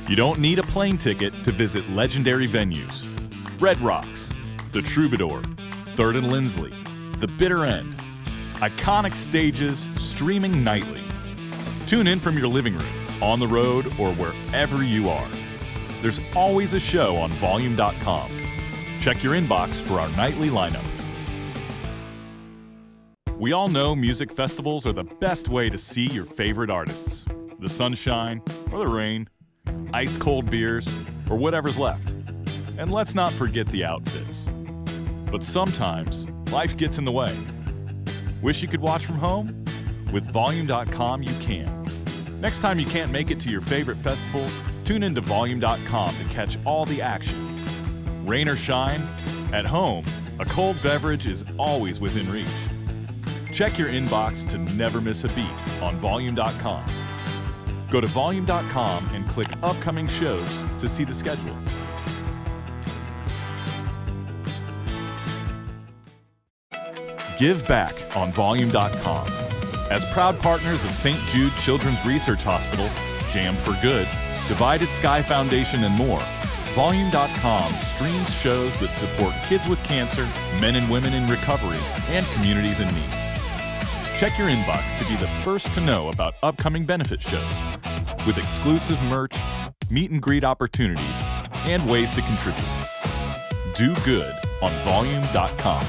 You don't need a plane ticket to visit legendary venues. Red Rocks, the Troubadour, 3rd and Lindsley, the Bitter End. Iconic stages streaming nightly. Tune in from your living room, on the road, or wherever you are. There's always a show on Volume.com. Check your inbox for our nightly lineup. We all know music festivals are the best way to see your favorite artists. The sunshine or the rain, ice-cold beers, or whatever's left. And let's not forget the outfits. But sometimes, life gets in the way. Wish you could watch from home? With Volume.com, you can. Next time you can't make it to your favorite festival, tune into Volume.com to catch all the action. Rain or shine, at home, a cold beverage is always within reach. Check your inbox to never miss a beat on Volume.com. Go to Volume.com and click upcoming shows to see the schedule. Give back on Volume.com. As proud partners of St. Jude Children's Research Hospital, Jam for Good, Divided Sky Foundation, and more, Volume.com streams shows that support kids with cancer, men and women in recovery, and communities in need. Check your inbox to be the first to know about upcoming benefit shows, with exclusive merch, meet and greet opportunities, and ways to contribute. Do good on Volume.com.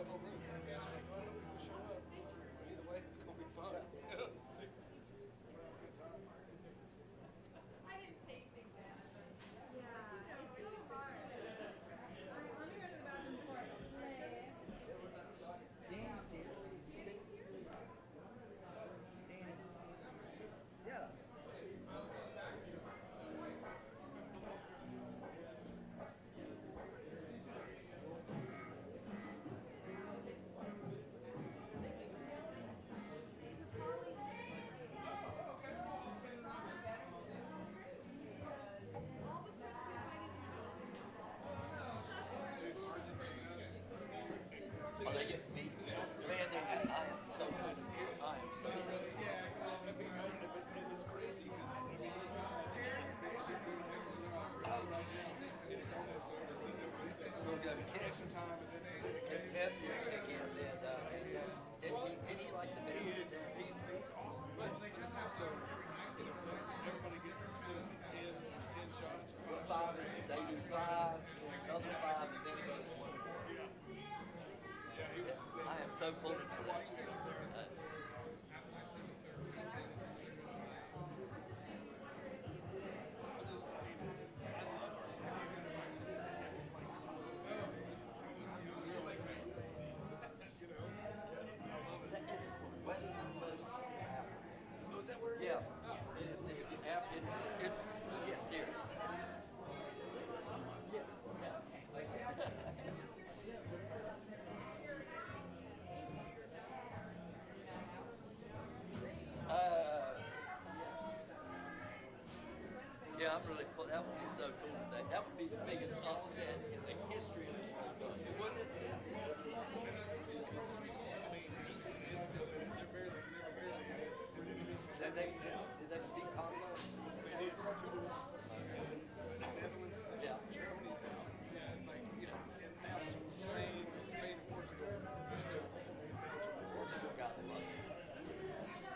told Ruth, she's like, well, if we show up, either way, it's gonna be fun. I didn't say anything bad. Yeah, it's so hard. Let me go to the bathroom before I play. Danny's here. Danny's here? Danny. Yeah. Oh, they get beat. Man, I am so good. I am so good. It's crazy because every time it's almost over. We'll go to kick. Extra time, and then If Messi will kick in, then and he like the best at that. he's awesome. But it's also, everybody gets 10, there's 10 shots. Five, they do five, another five, and then it goes one. Yeah, he was. I am so pulling for that too. Oh, is that where it is? Yeah, it is. It's yes, dear. Yes, yeah, I'm really cool. That would be so cool today. That would be the biggest upset in the history of the World Cup, wouldn't it? Did they beat Congo? Yeah. Germany's out. Yeah, it's like, and now Spain and Portugal are still. Portugal got it.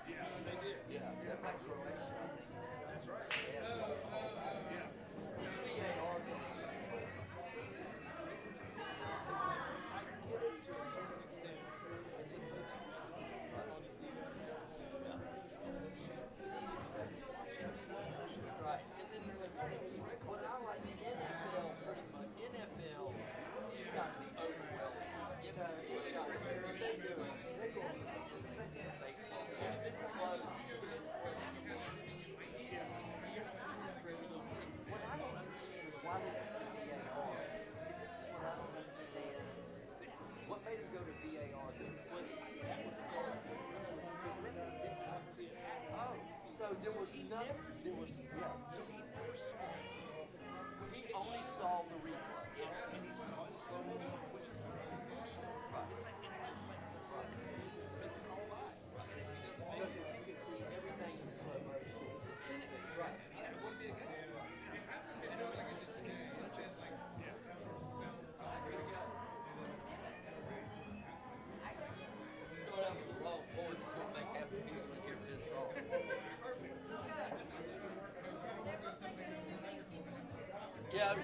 Yeah, they did. Yeah, like Croatia, I think. That's right. Yeah. This VAR thing. I get it to a certain extent. Right. And then what I like the NFL pretty much. NFL, it's got to be overwhelming. It's got to be. What they do, they're going to be baseball. If it's close, it's close. What I don't understand is why they don't do VAR. See, this is what I don't understand. What made them go to VAR? That was called. Because the referee did not see it. Oh, so there was nothing. There was, yeah. So he never saw it. He only saw the replay. Yes, and he saw it in slow motion, which is not emotional. Right. It's like, it happens like this. Make the call live. And if he doesn't make Because it, if you could see everything in slow motion. Right. yeah, it wouldn't be a game. It's such a, like, yeah. Start out with a long board that's going to make half the people in here pissed off. Yeah.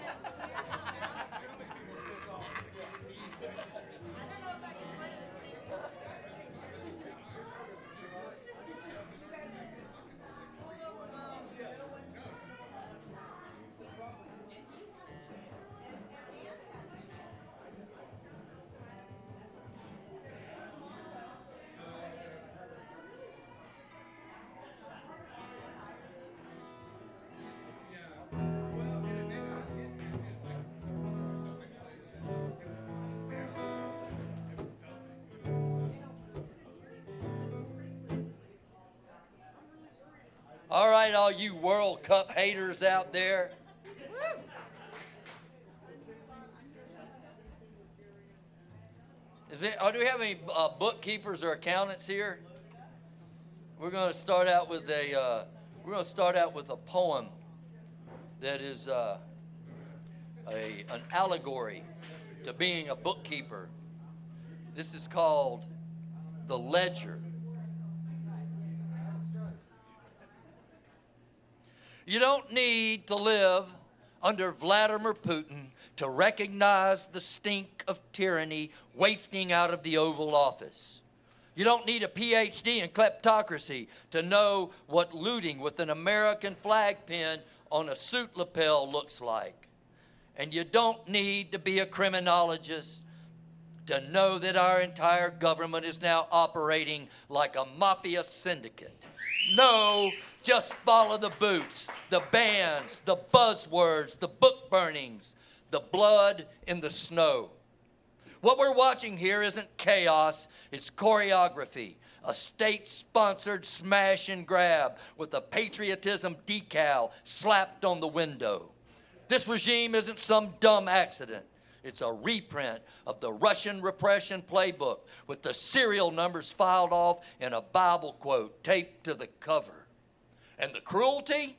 All right, all you World Cup haters out there. Do we have any bookkeepers or accountants here? We're going to start out with a poem that is an allegory to being a bookkeeper. This is called The Ledger. You don't need to live under Vladimir Putin to recognize the stink of tyranny wafting out of the Oval Office. You don't need a PhD in kleptocracy to know what looting with an American flag pin on a suit lapel looks like. And you don't need to be a criminologist to know that our entire government is now operating like a mafia syndicate. No, just follow the boots, the bans, the buzzwords, the book burnings, the blood in the snow. What we're watching here isn't chaos, it's choreography, a state-sponsored smash and grab with a patriotism decal slapped on the window. This regime isn't some dumb accident. It's a reprint of the Russian repression playbook with the serial numbers filed off and a Bible quote taped to the cover. And the cruelty?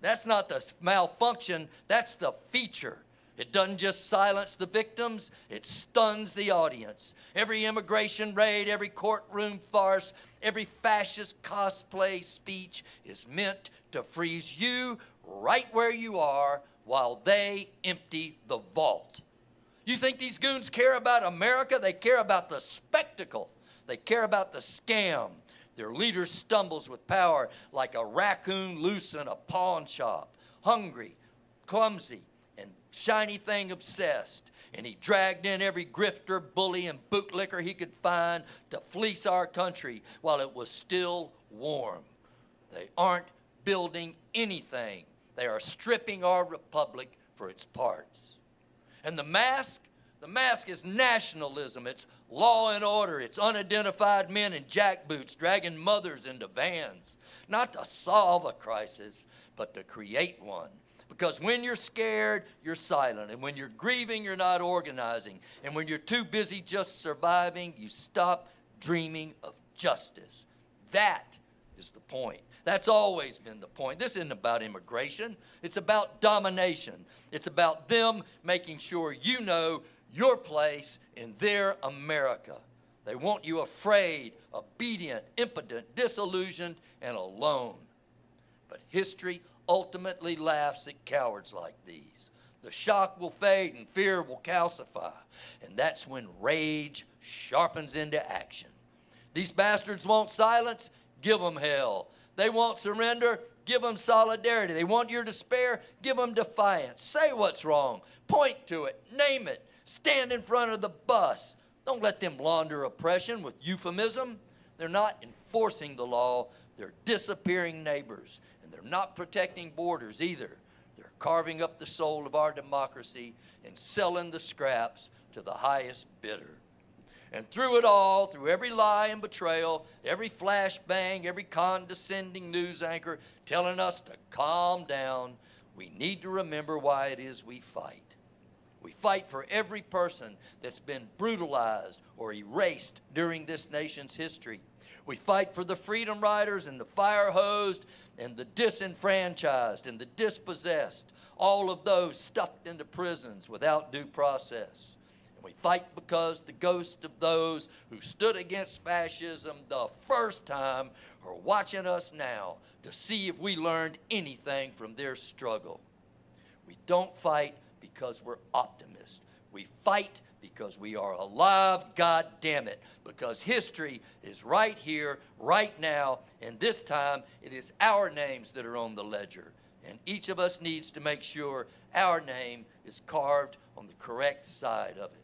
That's not the malfunction, that's the feature. It doesn't just silence the victims, it stuns the audience. Every immigration raid, every courtroom farce, every fascist cosplay speech is meant to freeze you right where you are while they empty the vault. You think these goons care about America? They care about the spectacle. They care about the scam. Their leader stumbles with power like a raccoon loose in a pawn shop, hungry, clumsy, and shiny thing obsessed. And he dragged in every grifter, bully, and bootlicker he could find to fleece our country while it was still warm. They aren't building anything. They are stripping our republic for its parts. And the mask is nationalism. It's law and order. It's unidentified men in jackboots dragging mothers into vans. Not to solve a crisis, but to create one. Because when you're scared, you're silent. And when you're grieving, you're not organizing. And when you're too busy just surviving, you stop dreaming of justice. That is the point. That's always been the point. This isn't about immigration. It's about domination. It's about them making sure you know your place in their America. They want you afraid, obedient, impotent, disillusioned, and alone. But history ultimately laughs at cowards like these. The shock will fade and fear will calcify. And that's when rage sharpens into action. These bastards want silence? Give them hell. They want surrender? Give them solidarity. They want your despair? Give them defiance. Say what's wrong. Point to it. Name it. Stand in front of the bus. Don't let them launder oppression with euphemism. They're not enforcing the law. They're disappearing neighbors. And they're not protecting borders either. They're carving up the soul of our democracy and selling the scraps to the highest bidder. And through it all, through every lie and betrayal, every flashbang, every condescending news anchor telling us to calm down, we need to remember why it is we fight. We fight for every person that's been brutalized or erased during this nation's history. We fight for the freedom riders and the fire-hosed and the disenfranchised and the dispossessed, all of those stuffed into prisons without due process. We fight because the ghosts of those who stood against fascism the first time are watching us now to see if we learned anything from their struggle. We don't fight because we're optimists. We fight because we are alive, God damn it, because history is right here, right now, and this time it is our names that are on the ledger. And each of us needs to make sure our name is carved on the correct side of it.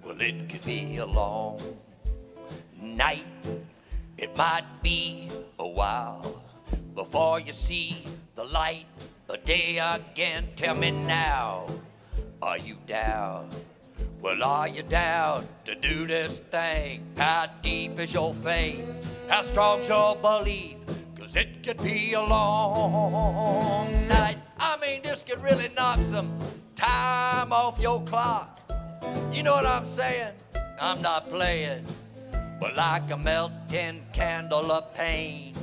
Well, it could be a long night. It might be a while before you see the light of day again. Tell me now, are you down? Well, are you down to do this thing? How deep is your faith? How strong's your belief? 'Cause it could be a long night. I mean, this could really knock some time off your clock. You know what I'm saying? I'm not playing. But like a melting candle of pain,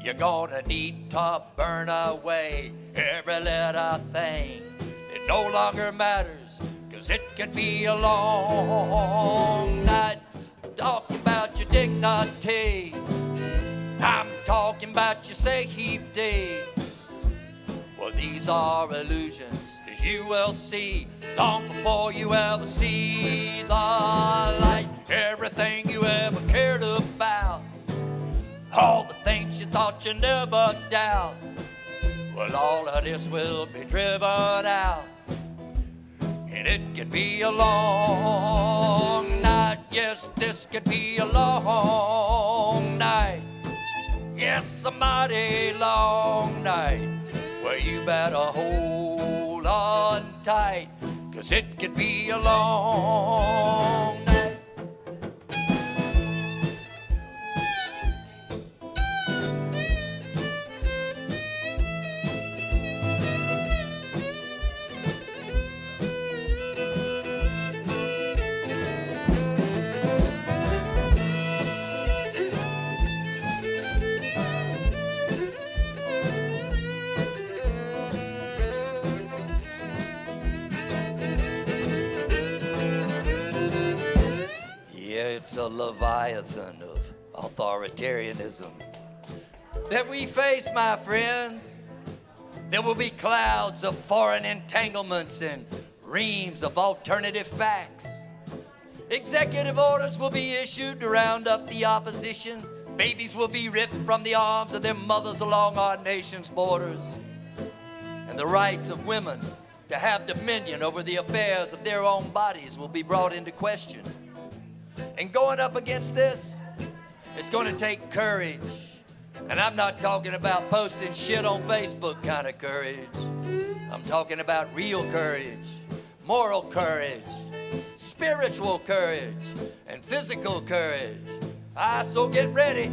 you're gonna need to burn away every little thing. It no longer matters, 'cause it could be a long night. Talking about your dignity, I'm talking about your safety. Well, these are illusions, as you will see, long before you ever see the light. Everything you ever cared about, all the things you thought you never doubt, well, all of this will be driven out. And it could be a long night. Yes, this could be a long night. Yes, a mighty long night. Well, you better hold on tight, 'cause it could be a long night. It's a leviathan of authoritarianism that we face, my friends. There will be clouds of foreign entanglements and reams of alternative facts. Executive orders will be issued to round up the opposition. Babies will be ripped from the arms of their mothers along our nation's borders. And the rights of women to have dominion over the affairs of their own bodies will be brought into question. And going up against this, it's going to take courage. And I'm not talking about posting shit on Facebook kind of courage. I'm talking about real courage, moral courage, spiritual courage, and physical courage. So get ready.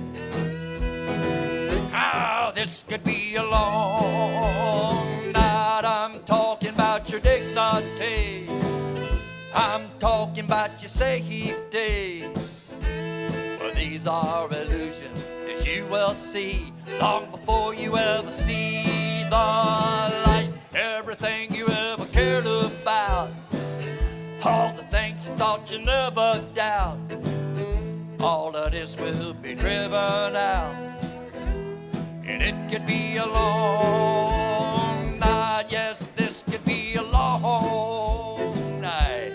This could be a long night. I'm talking about your dignity. I'm talking about your safety. Well, these are illusions, as you will see, long before you ever see the light. Everything you ever cared about, all the things you thought you never doubt, all of this will be driven out. And it could be a long night. Yes, this could be a long night.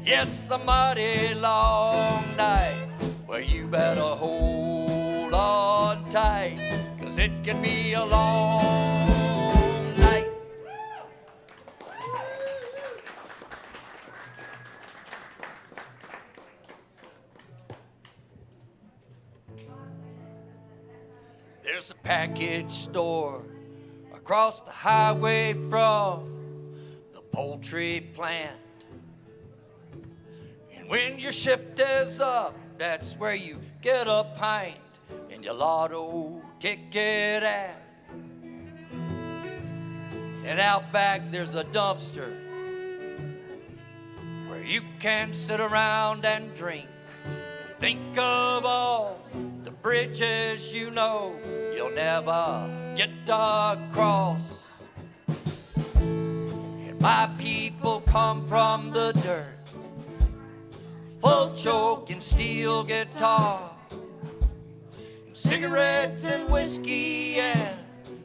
Yes, a mighty long night. Well, you better hold on tight, 'cause it can be a long night. There's a package store across the highway from the poultry plant. And when your shift is up, that's where you get a pint and your lotto ticket at. And out back there's a dumpster where you can sit around and drink and think of all the bridges you know you'll never get across. And my people come from the dirt, full choke and steel guitar, and cigarettes and whiskey, and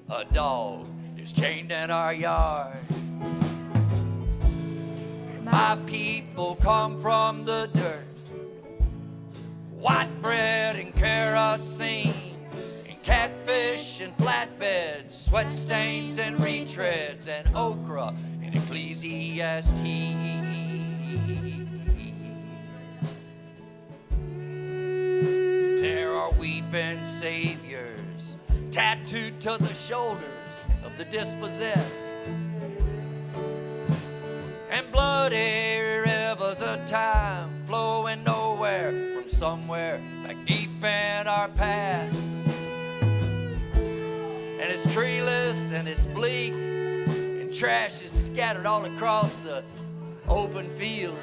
a dog is chained in our yard. And my people come from the dirt, white bread and kerosene, and catfish and flatbeds, sweat stains and retreads, and okra and Ecclesiastes. There are weeping saviors tattooed to the shoulders of the dispossessed, and bloody rivers of time flowing nowhere from somewhere back deep in our past. And it's treeless and it's bleak, and trash is scattered all across the open fields,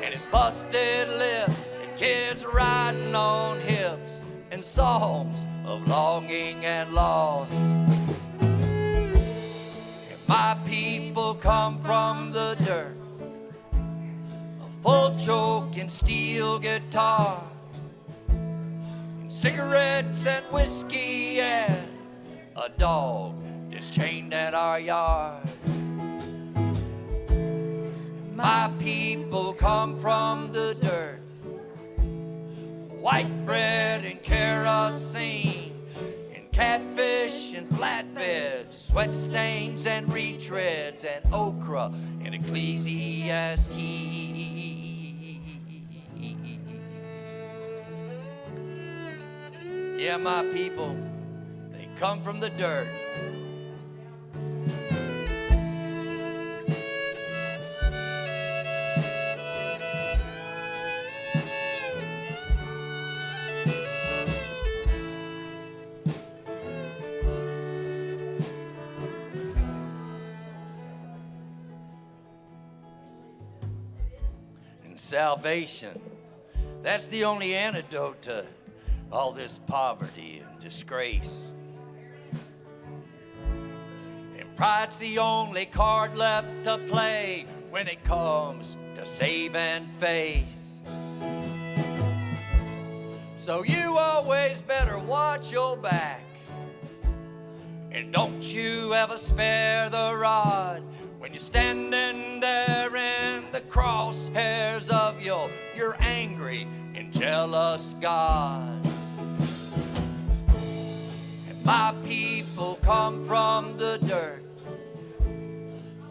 and it's busted lips and Kids riding on hips and songs of longing and loss. And my people come from the dirt, a full choke and steel guitar, and cigarettes and whiskey and a dog is chained at our yard. My people come from the dirt, white bread and kerosene, and catfish and flatbeds, sweat stains and retreads, and okra and Ecclesiastes. Yeah, my people, they come from the dirt. Salvation, that's the only antidote to all this poverty and disgrace. And pride's the only card left to play when it comes to save and face. So you always better watch your back, and don't you ever spare the rod when you're standing there in the crosshairs of your angry and jealous God. And my people come from the dirt,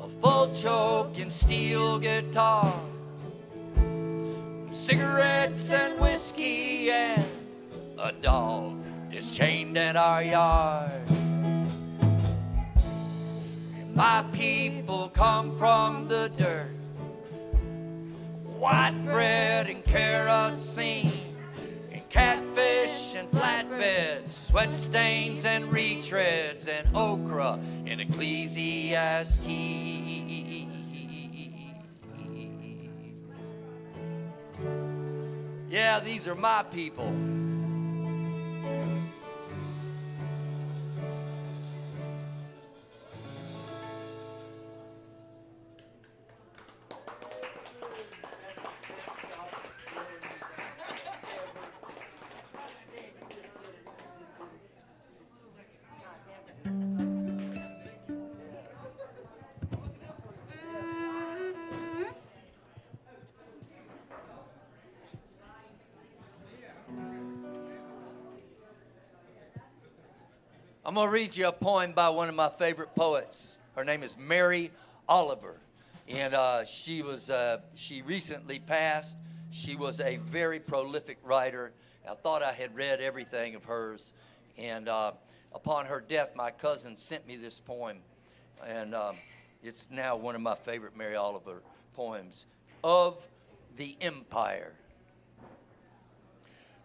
a full choke and steel guitar, cigarettes and whiskey, and a dog is chained in our yard. My people come from the dirt, white bread and kerosene, and catfish and flatbeds, sweat stains and retreads, and okra and Ecclesiastes. Yeah, these are my people. I'm going to read you a poem by one of my favorite poets. Her name is Mary Oliver, and she recently passed. She was a very prolific writer. I thought I had read everything of hers, and upon her death, my cousin sent me this poem, and it's now one of my favorite Mary Oliver poems. Of the Empire.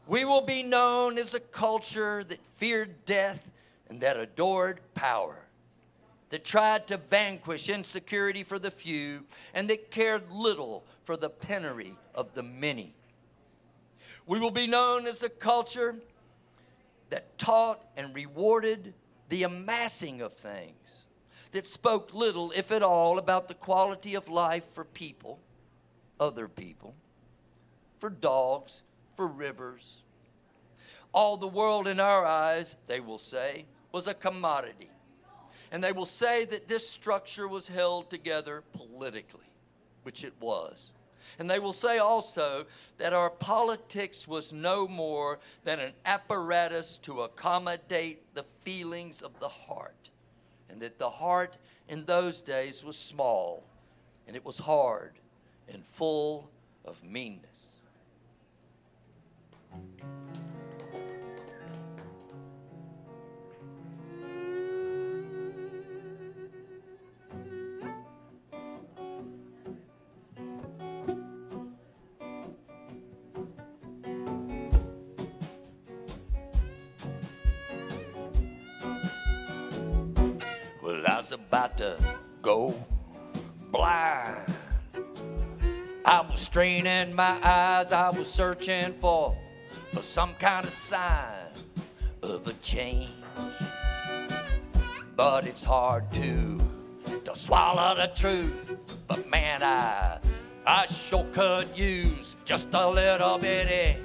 We will be known as a culture that feared death and that adored power, that tried to vanquish insecurity for the few, and that cared little for the penury of the many. We will be known as a culture that taught and rewarded the amassing of things, that spoke little, if at all, about the quality of life for people, other people, for dogs, for rivers. All the world in our eyes, they will say, was a commodity. And they will say that this structure was held together politically, which it was. And they will say also that our politics was no more than an apparatus to accommodate the feelings of the heart. And that the heart in those days was small, and it was hard and full of meanness. Well, I was about to go blind. I was straining my eyes, I was searching for some kind of sign of a change. But it's hard to swallow the truth. But man, I sure could use just a little bitty,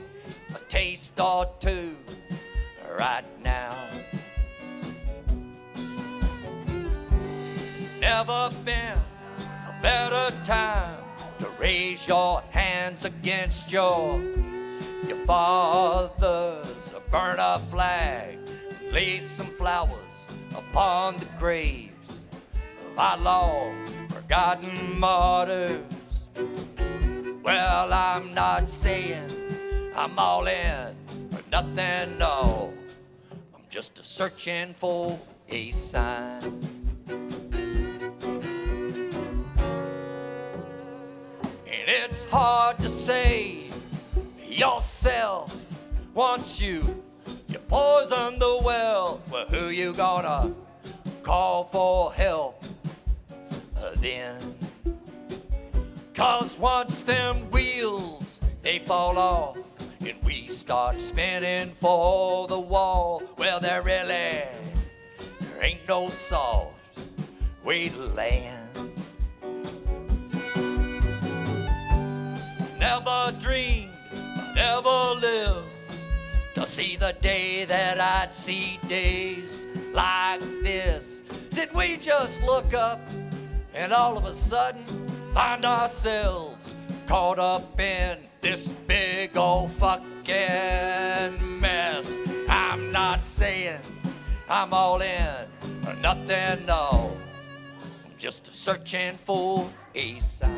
a taste or two right now. Never been a better time to raise your hands against your fathers. Burn a flag, lay some flowers upon the graves of our long-forgotten martyrs. Well, I'm not saying I'm all in or nothing, no. I'm just searching for a sign. And it's hard to say yourself once you poison the well. Well, who you gonna call for help then? 'Cause once them wheels, they fall off and we start spinning for the wall, well, there ain't no soft way to land. Never dreamed, never lived to see the day that I'd see days like this. Did we just look up and all of a sudden find ourselves caught up in this big old fucking mess? I'm not saying I'm all in or nothing, no. I'm just searching for a sign.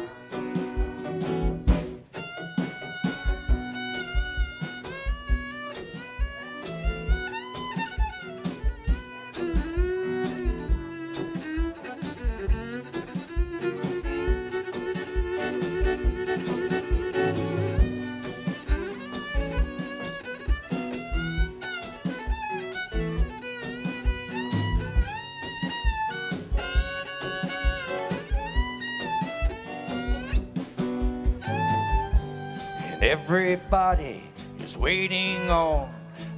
Everybody is waiting on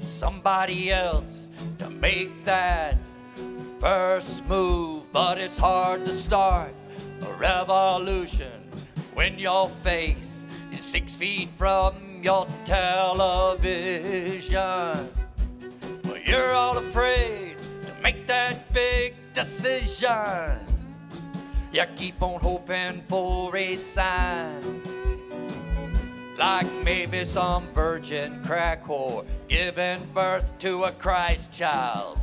somebody else to make that first move, but it's hard to start a revolution when your face is 6 feet from your television. Well, you're all afraid to make that big decision. You keep on hoping for a sign, like maybe some virgin crack whore giving birth to a Christ child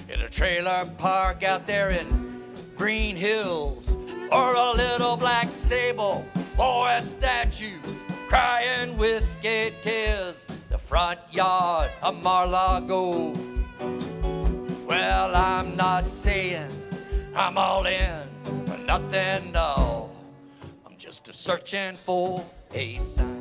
in a trailer park out there in Green Hills, or a little black stable for a statue crying whiskey tears the front yard of Mar-a-Lago. Well, I'm not saying I'm all in or nothing, no. I'm just searching for a sign.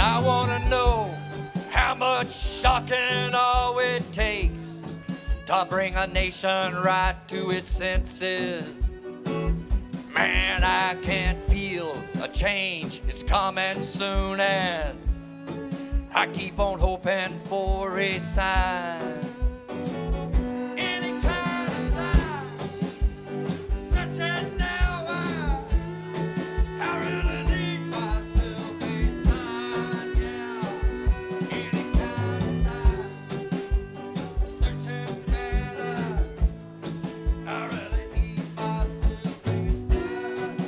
I wanna know how much shocking all it takes to bring a nation right to its senses. Man, I can feel a change, it's coming soon, and I keep on hoping for a sign. Any kind of sign, searching now, I really need myself a sign, yeah. Any kind of sign, searching man, I really need myself a sign.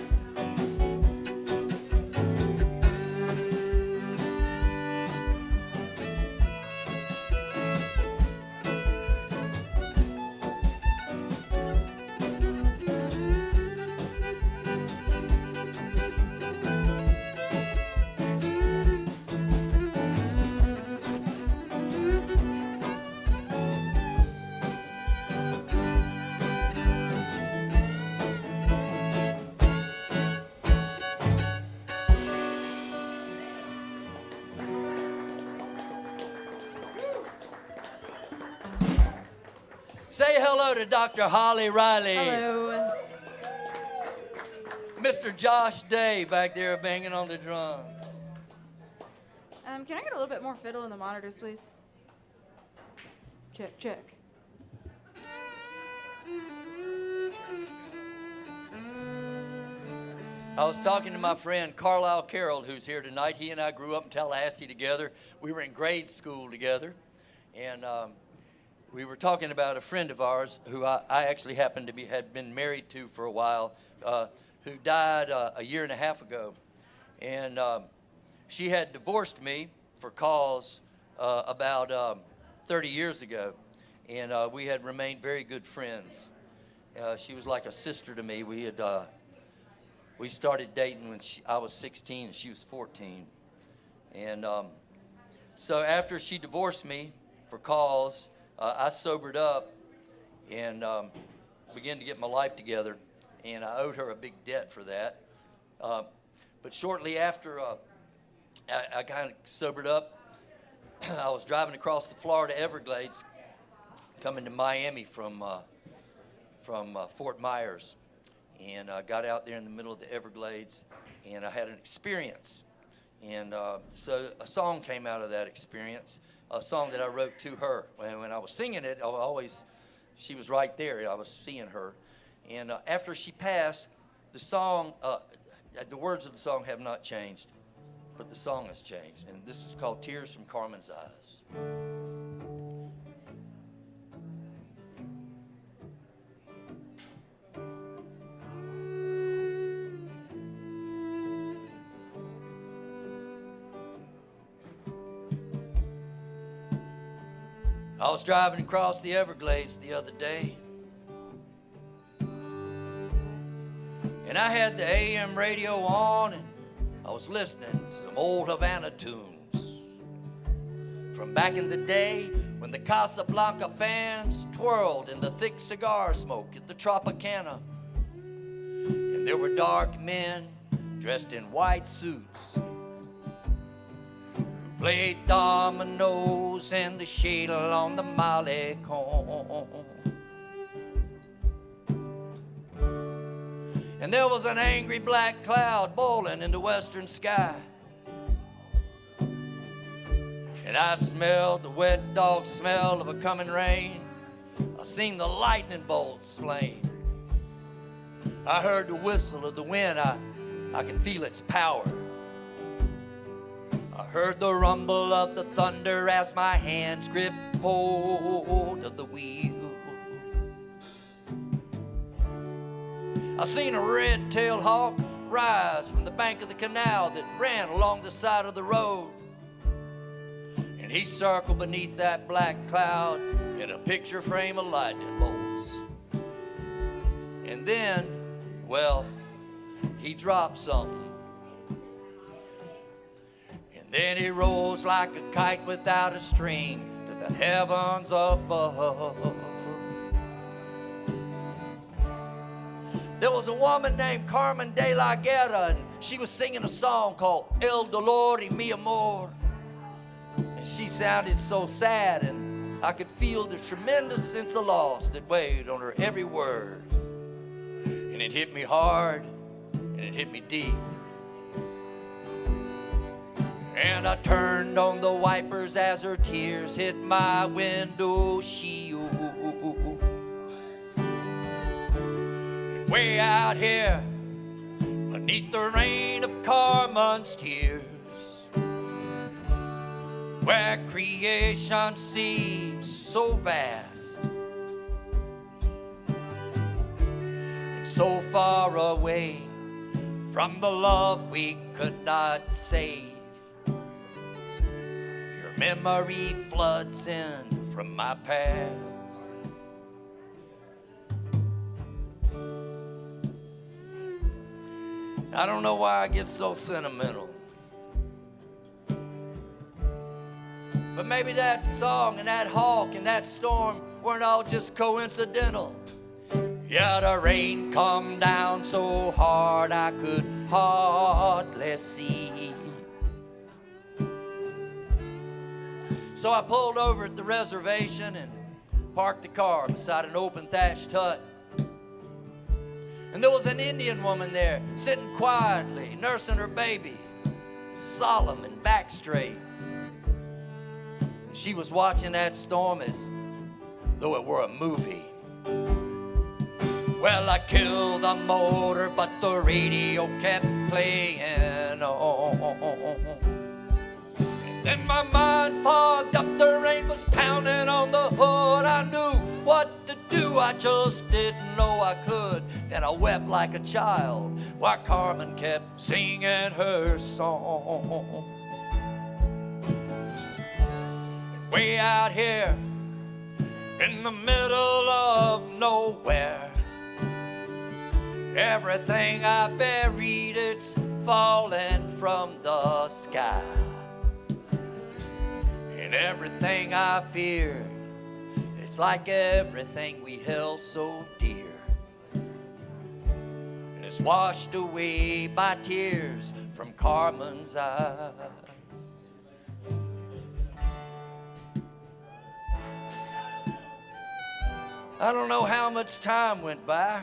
Say hello to Dr. Holly Riley. Hello. Mr. Josh Day back there banging on the drums. Can I get a little bit more fiddle in the monitors, please? Check, check. I was talking to my friend Carlisle Carroll, who's here tonight. He and I grew up in Tallahassee together. We were in grade school together. And we were talking about a friend of ours who I actually happened to had been married to for a while, who died a year and a half ago. And she had divorced me for cause about 30 years ago. And we had remained very good friends. She was like a sister to me. We started dating when I was 16 and she was 14. And so after she divorced me for cause, I sobered up and began to get my life together. And I owed her a big debt for that. But shortly after I kind of sobered up, I was driving across the Florida Everglades, coming to Miami from Fort Myers. And I got out there in the middle of the Everglades, and I had an experience. And so a song came out of that experience, a song that I wrote to her. And when I was singing it, she was right there. I was seeing her. And after she passed, the song, the words of the song have not changed, but the song has changed. And this is called Tears from Carmen's Eyes. I was driving across the Everglades the other day, and I had the AM radio on, and I was listening to some old Havana tunes from back in the day when the Casablanca fans twirled in the thick cigar smoke at the Tropicana, and there were dark men dressed in white suits played dominoes in the shade along the Malecon. And there was an angry black cloud boiling in the western sky. And I smelled the wet dog smell of a coming rain. I seen the lightning bolts flame. I heard the whistle of the wind. I could feel its power. I heard the rumble of the thunder as my hands gripped hold of the wheel. I seen a red-tailed hawk rise from the bank of the canal that ran along the side of the road. And he circled beneath that black cloud in a picture frame of lightning bolts. And then, well, he dropped something. Then he rose like a kite without a string to the heavens above. There was a woman named Carmen de la Guerra, and she was singing a song called El Dolor y Mi Amor. And she sounded so sad, and I could feel the tremendous sense of loss that weighed on her every word. And it hit me hard, and it hit me deep. And I turned on the wipers as her tears hit my window shield. And way out here, beneath the rain of Carmen's tears, where creation seems so vast and so far away from the love we could not save, memory floods in from my past. I don't know why I get so sentimental, but maybe that song and that hawk and that storm weren't all just coincidental. Yeah, the rain come down so hard I could hardly see. So I pulled over at the reservation and parked the car beside an open thatched hut. And there was an Indian woman there, sitting quietly, nursing her baby, solemn and back straight. She was watching that storm as though it were a movie. Well, I killed the motor, but the radio kept playing on. And then my mind fogged up, the rain was pounding on the hood. I knew what to do, I just didn't know I could. Then I wept like a child while Carmen kept singing her song. And way out here in the middle of nowhere, everything I buried, it's falling from the sky. And everything I feared, it's like everything we held so dear. And it's washed away by tears from Carmen's eyes. I don't know how much time went by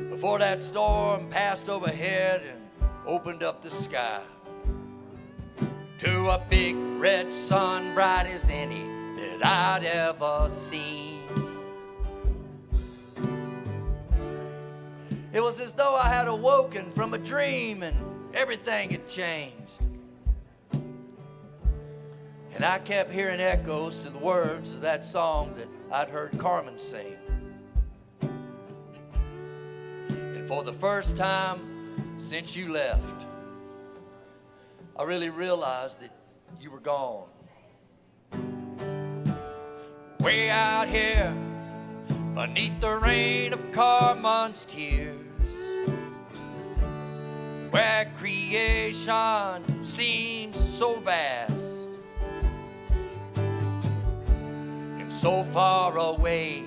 before that storm passed overhead and opened up the sky to a big red sun, bright as any that I'd ever seen. It was as though I had awoken from a dream and everything had changed. And I kept hearing echoes to the words of that song that I'd heard Carmen sing. And for the first time since you left, I really realized that you were gone. Way out here beneath the rain of Carmen's tears, where creation seems so vast and so far away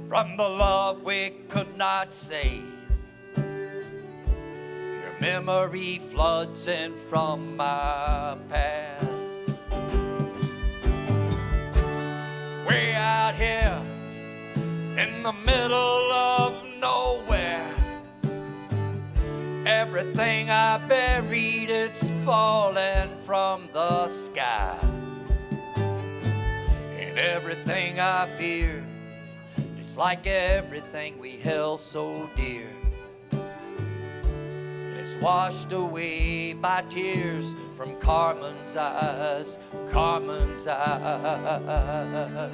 from the love we could not save. Your memory floods in from my past. Way out here in the middle of nowhere, everything I buried, it's falling from the sky. And everything I feared, it's like everything we held so dear. And it's washed away by tears from Carmen's eyes, Carmen's eyes.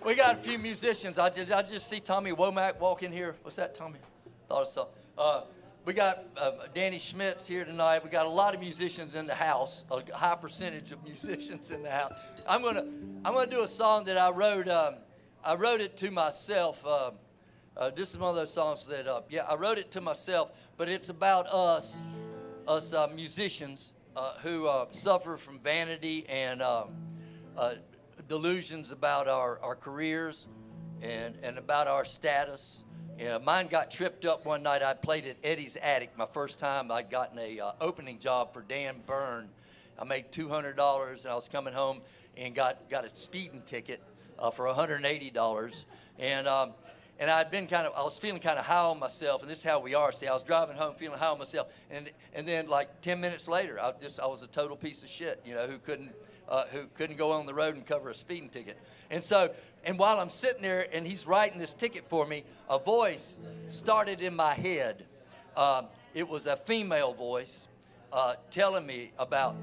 We got a few musicians. I just see Tommy Womack walk in here. What's that, Tommy? Thought I saw. We got Danny Schmitz here tonight. We got a lot of musicians in the house. A high percentage of musicians in the house. I'm gonna do a song that I wrote. I wrote it to myself. This is one of those songs that I wrote it to myself. But it's about us musicians who suffer from vanity and delusions about our careers and about our status. Mine got tripped up one night. I played at Eddie's Attic my first time. I'd gotten a opening job for Dan Byrne. I made $200 and I was coming home and got a speeding ticket for $180. And I'd been I was feeling kind of high on myself, and this is how we are. See, I was driving home feeling high on myself, and then like 10 minutes later, I was a total piece of shit, who couldn't go on the road and cover a speeding ticket. And while I'm sitting there and he's writing this ticket for me, a voice started in my head. It was a female voice telling me about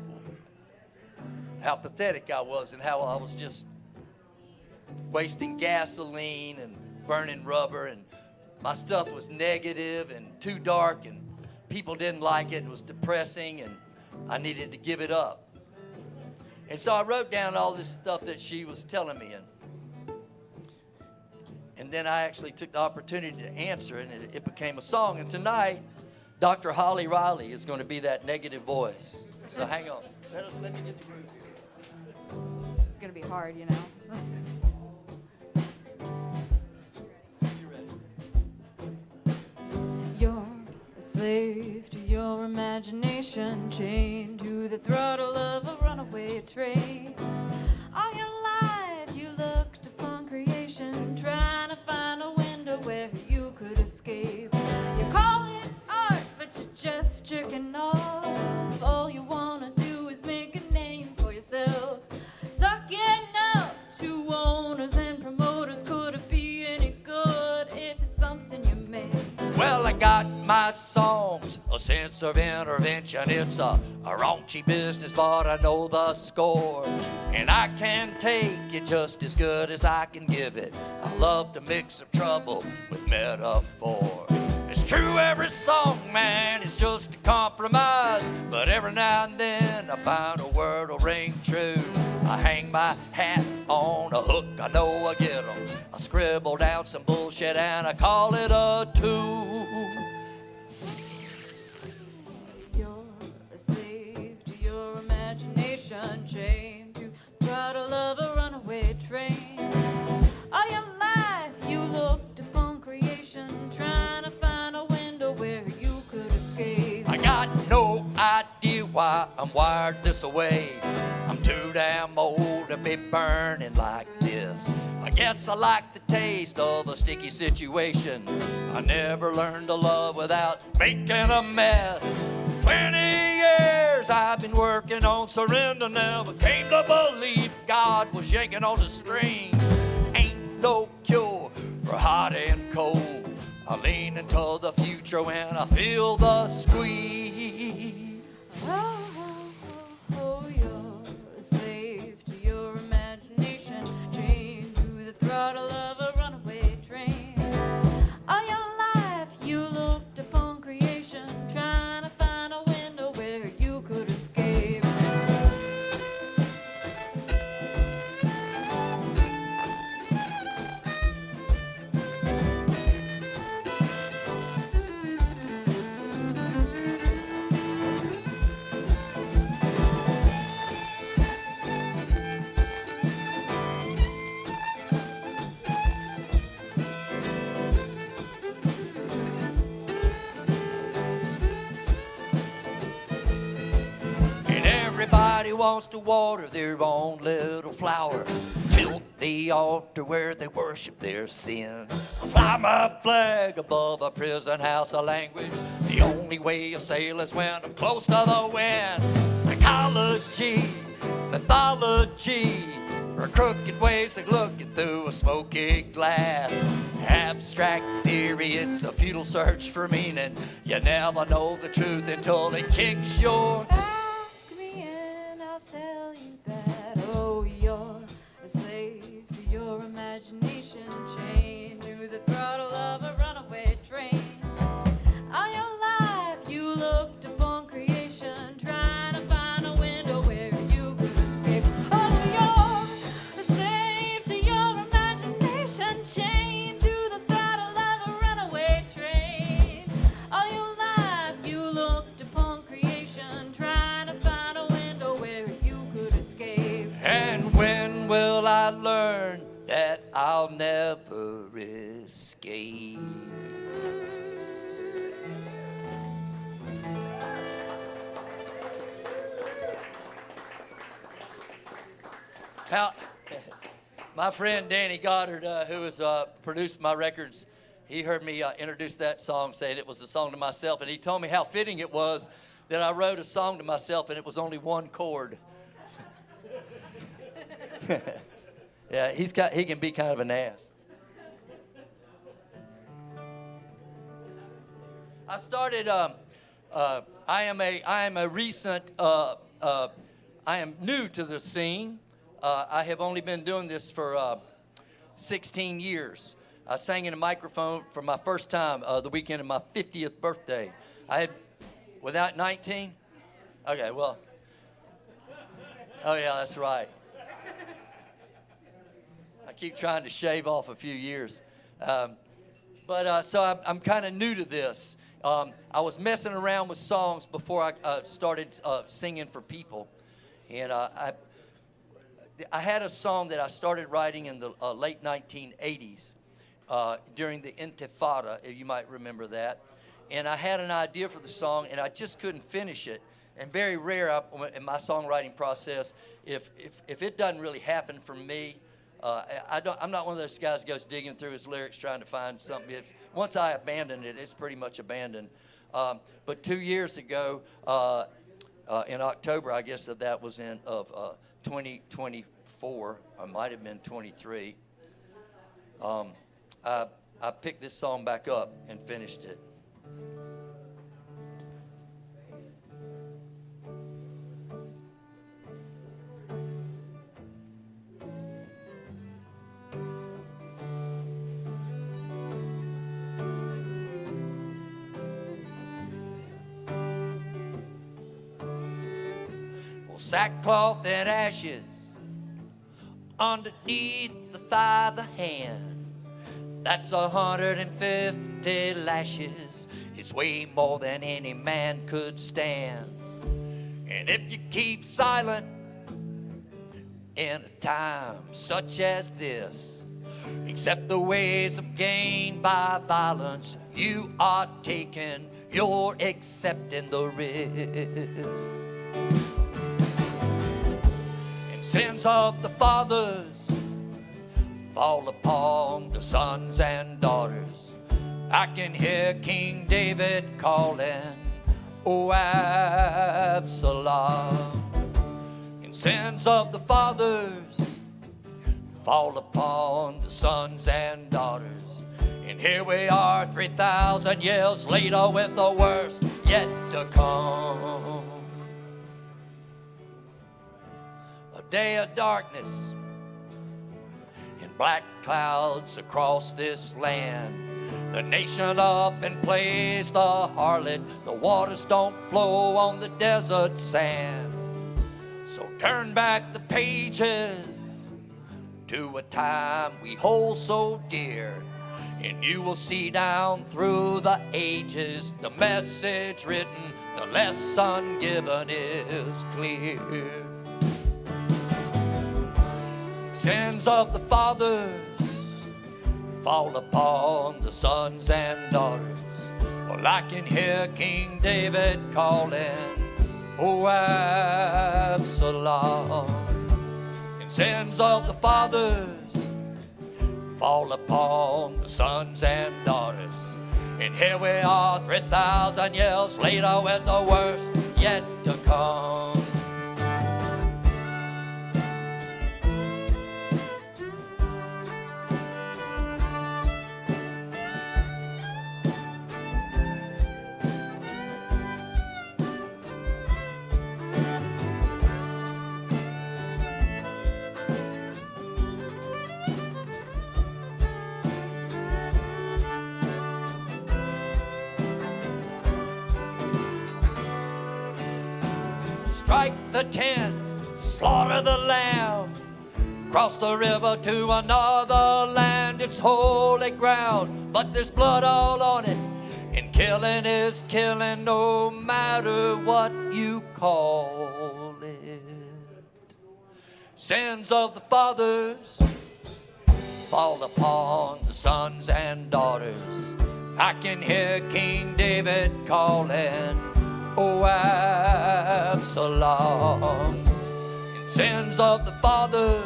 how pathetic I was and how I was just wasting gasoline and burning rubber, and my stuff was negative and too dark, and people didn't like it. It was depressing, and I needed to give it up. And so I wrote down all this stuff that she was telling me, and then I actually took the opportunity to answer it, and it became a song. And tonight, Dr. Holly Riley is going to be that negative voice. So hang on. Let me get the groove here. This is gonna be hard, you know. You ready? You're a slave to your imagination, chained to the throttle of a runaway train. All your life you looked upon creation, trying to find a window where you could escape. You call it art, but you're just jerking off. All you wanna do is make a name for yourself. Sucking up to owners and promoters. Could it be any good if it's something you made? Well, I got my songs, a sense of intervention. It's a raunchy business, but I know the score. And I can take it just as good as I can give it. I love to mix up trouble with metaphor. It's true, every song, man, is just a compromise. But every now and then I find a word will ring true. I hang my hat on a hook, I know I get 'em. I scribble down some bullshit and I call it a tune. You're a slave to your imagination, chained to the throttle of a runaway train. All your life you looked upon creation, trying to find a window where you could escape. I got no idea why I'm wired this way. I'm too damn old to be burning like this. I guess I like the taste of a sticky situation. I never learned to love without making a mess. 20 years I've been working on surrender, never came to believe God was yanking on the string. Ain't no cure for hot and cold. I lean into the future when I feel the squeeze. Oh, you're a slave to your imagination, chained to the throttle of a runaway train. All your life you looked upon creation, trying to find a window where you could escape. Everybody wants to water their own little flower, tilt the altar where they worship their sins. Fly my flag above a prison house of language. The only way you sail is when I'm close to the wind. Psychology, mythology, or crooked ways of looking through a smoky glass. Abstract theory, it's a futile search for meaning. You never know the truth until it kicks your Ask me and I'll tell you that. Oh, you're a slave to your imagination, chained to the throttle of a runaway train. All your life you looked upon creation, trying to find a window where you could escape. Oh, you're a slave to your imagination, chained to the throttle of a runaway train. All your life you looked upon creation, trying to find a window where you could escape. And when will I learn that I'll never escape? Now, my friend Danny Goddard, who has produced my records, he heard me introduce that song, saying it was a song to myself, and he told me how fitting it was that I wrote a song to myself and it was only one chord. Yeah, he can be kind of an ass. I started. I am a recent. I am new to the scene. I have only been doing this for 16 years. I sang in a microphone for my first time the weekend of my 50th birthday. I had, without 19? Okay, well. Oh yeah, that's right. I keep trying to shave off a few years. So I'm kind of new to this. I was messing around with songs before I started singing for people. And I had a song that I started writing in the late 1980s during the Intifada, if you might remember that. And I had an idea for the song, and I just couldn't finish it. And very rare in my songwriting process, if it doesn't really happen for me, I'm not one of those guys who goes digging through his lyrics trying to find something. Once I abandon it, it's pretty much abandoned. But 2 years ago, in October, I guess that was of 2024, or might have been 23, I picked this song back up and finished it. Sackcloth and ashes underneath the thigh of the hand. That's 150 lashes. It's way more than any man could stand. And if you keep silent in a time such as this, accept the ways of gain by violence, you are taking, you're accepting the risk. Sins of the fathers fall upon the sons and daughters. I can hear King David calling, "O Absalom." And sins of the fathers fall upon the sons and daughters. And here we are 3,000 years later with the worst yet to come. Day of darkness and black clouds across this land. The nation up and plays the harlot. The waters don't flow on the desert sand. So turn back the pages to a time we hold so dear, and you will see down through the ages the message written, the lesson given is clear. Sins of the fathers fall upon the sons and daughters. Well, I can hear King David calling, "O Absalom." And sins of the fathers fall upon the sons and daughters. And here we are 3,000 years later with the worst yet to come. Strike the tent, slaughter the lamb, cross the river to another land. It's holy ground, but there's blood all on it, and killing is killing no matter what you call it. Sins of the fathers fall upon the sons and daughters. I can hear King David calling, "O Absalom." And sins of the fathers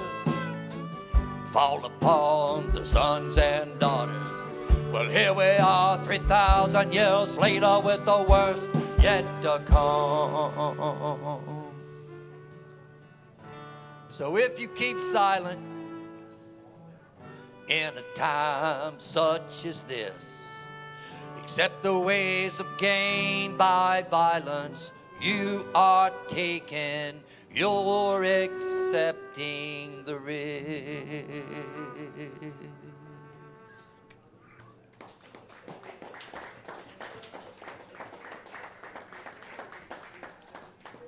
fall upon the sons and daughters. Well, here we are 3,000 years later with the worst yet to come. So if you keep silent in a time such as this, accept the ways of gain by violence, you are taking, you're accepting the risk.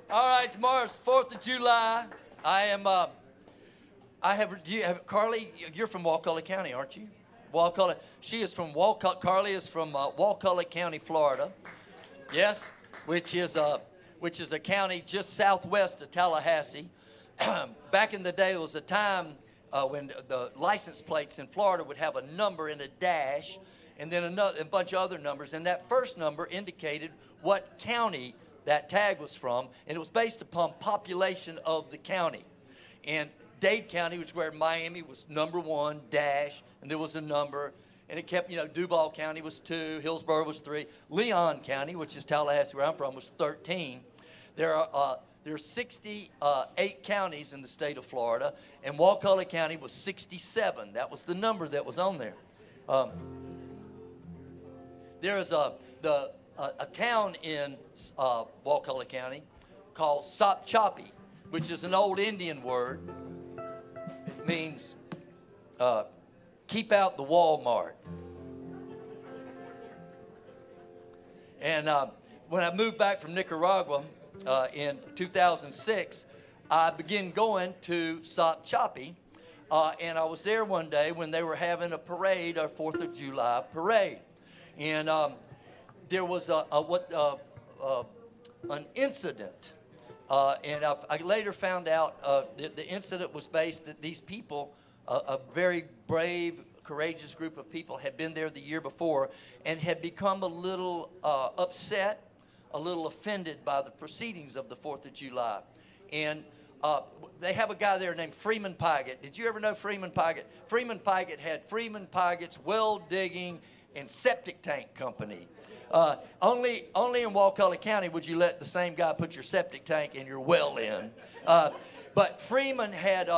All right, tomorrow's 4th of July. Carly, you're from Wakulla County, aren't you? Wakulla. She is from Carly is from Wakulla County, Florida. Yes, which is which is a county just southwest of Tallahassee. Back in the day, there was a time when the license plates in Florida would have a number and a dash, and then a bunch of other numbers. And that first number indicated what county that tag was from, and it was based upon population of the county. And Dade County, which is where Miami was number 1, dash, and there was a number. And it kept, Duval County was 2, Hillsborough was 3. Leon County, which is Tallahassee, where I'm from, was 13. There are 68 counties in the state of Florida, and Wakulla County was 67. That was the number that was on there. There is a town in Wakulla County called Sopchoppy, which is an old Indian word. It means keep out the Walmart. And when I moved back from Nicaragua in 2006, I began going to Sopchoppy, and I was there one day when they were having a parade, our 4th of July parade. And there was an incident, and I later found out the incident was based that these people, a very brave, courageous group of people, had been there the year before and had become a little upset, a little offended by the proceedings of the 4th of July. And they have a guy there named Freeman Pygott. Did you ever know Freeman Pygott? Freeman Pygott had Freeman Pygott's well digging and septic tank company. Only in Wakulla County would you let the same guy put your septic tank and your well in. But Freeman had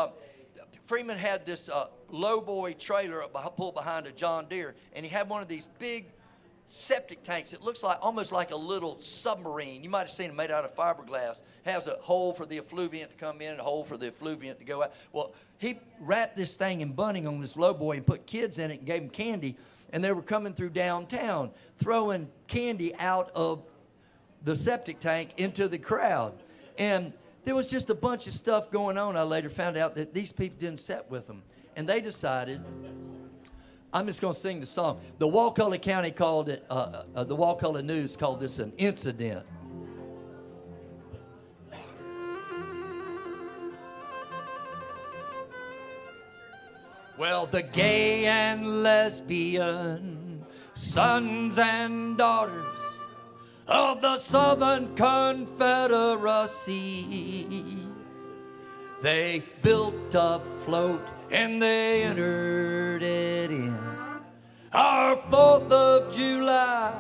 this lowboy trailer pulled behind a John Deere, and he had one of these big septic tanks. It looks like almost like a little submarine. You might have seen it made out of fiberglass. It has a hole for the effluviant to come in and a hole for the effluviant to go out. Well, he wrapped this thing in bunting on this lowboy and put kids in it and gave them candy. And they were coming through downtown, throwing candy out of the septic tank into the crowd. And there was just a bunch of stuff going on. I later found out that these people didn't sit with them. And they decided, I'm just going to sing the song. The Wakulla County called it, the Wakulla News called this an incident. Well, the gay and lesbian sons and daughters of the Southern Confederacy, they built a float and they entered it in our 4th of July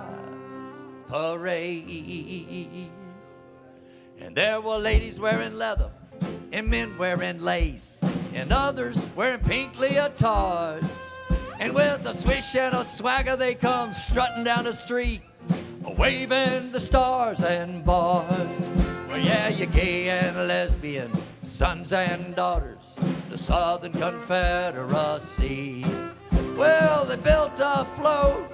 parade. And there were ladies wearing leather and men wearing lace, and others wearing pink leotards. And with a swish and a swagger, they come strutting down the street, waving the stars and bars. Well, yeah, you gay and lesbian sons and daughters, the Southern Confederacy. Well, they built a float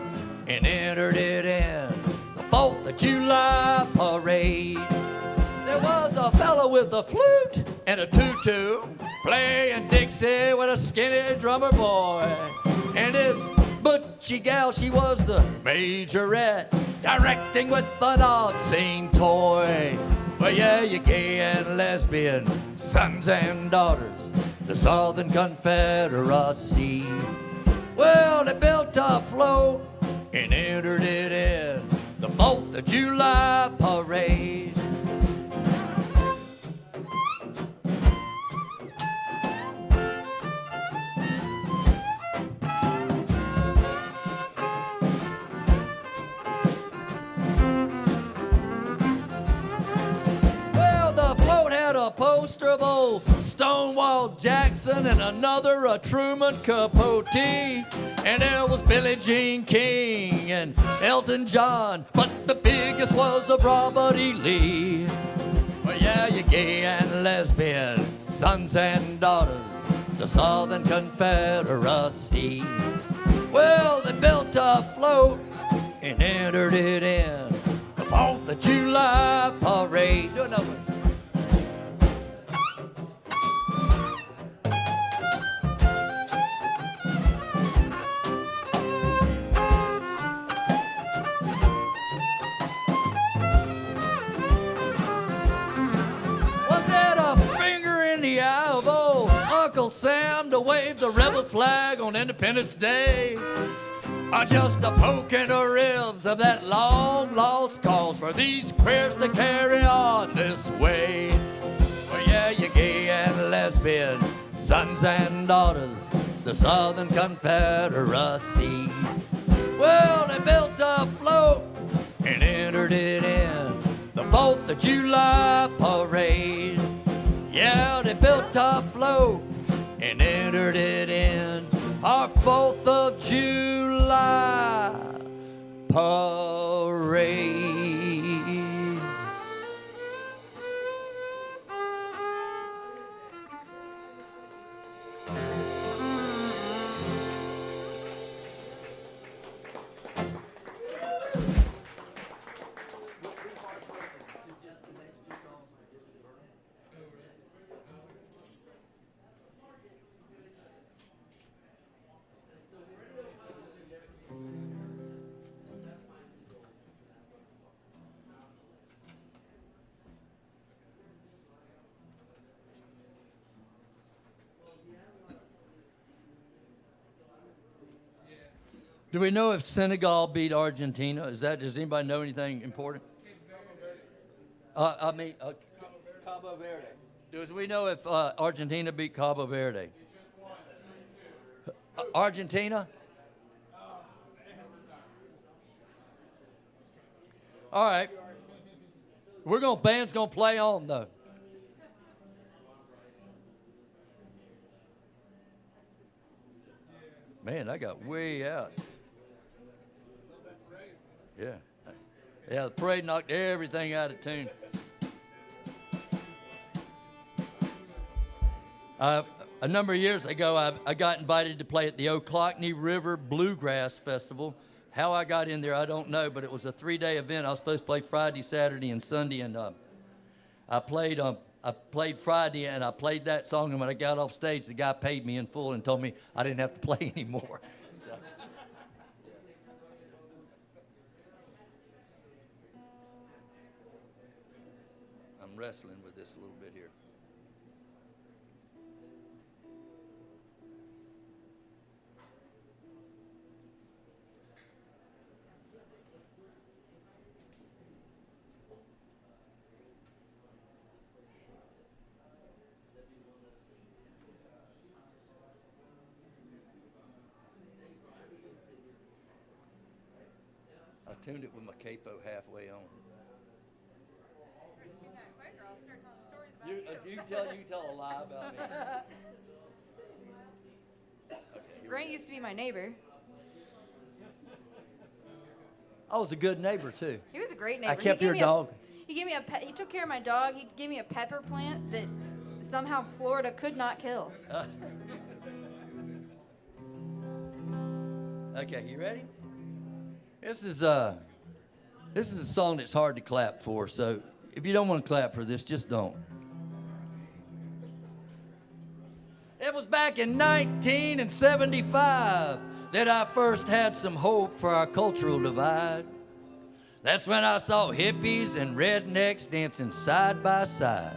and entered it in the 4th of July parade. There was a fellow with a flute and a tutu playing Dixie with a skinny drummer boy. And this butchie gal, she was the majorette, directing with an obscene toy. Well, yeah, you gay and lesbian sons and daughters, the Southern Confederacy. Well, they built a float and entered it in the 4th of July parade. A poster of old Stonewall Jackson and another a Truman Capote, and there was Billie Jean King and Elton John, but the biggest was of Robert E. Lee. Well, yeah, you gay and lesbian sons and daughters, the Southern Confederacy. Well, they built a float and entered it in the 4th of July parade. Do another one. Sam to wave the rebel flag on Independence Day are just a poke in the ribs of that long lost cause for these queers to carry on this way. Well, yeah, you gay and lesbian, sons and daughters, the Southern Confederacy. Well, they built a float and entered it in the 4th of July parade. Yeah, they built a float and entered it in our 4th of July parade. Do we know if Senegal beat Argentina? Does anybody know anything important? Cabo Verde. Do we know if Argentina beat Cabo Verde? Argentina? All right. Band's gonna play on though. Man, I got way out. Yeah. Yeah, the parade knocked everything out of tune. A number of years ago, I got invited to play at the Ochlockonee River Bluegrass Festival. How I got in there, I don't know, but it was a 3-day event. I was supposed to play Friday, Saturday, and Sunday, and I played Friday, and I played that song, and when I got off stage, the guy paid me in full and told me I didn't have to play anymore. So, I'm wrestling with this a little bit here. I tuned it with my capo halfway on. You tell a lie about me. Okay, Grant used to be my neighbor. I was a good neighbor too. He was a great neighbor. I kept your dog. He gave me he took care of my dog. He gave me a pepper plant that somehow Florida could not kill. Okay, you ready? This is a song that's hard to clap for, so if you don't want to clap for this, just don't. It was back in 1975 that I first had some hope for our cultural divide. That's when I saw hippies and rednecks dancing side by side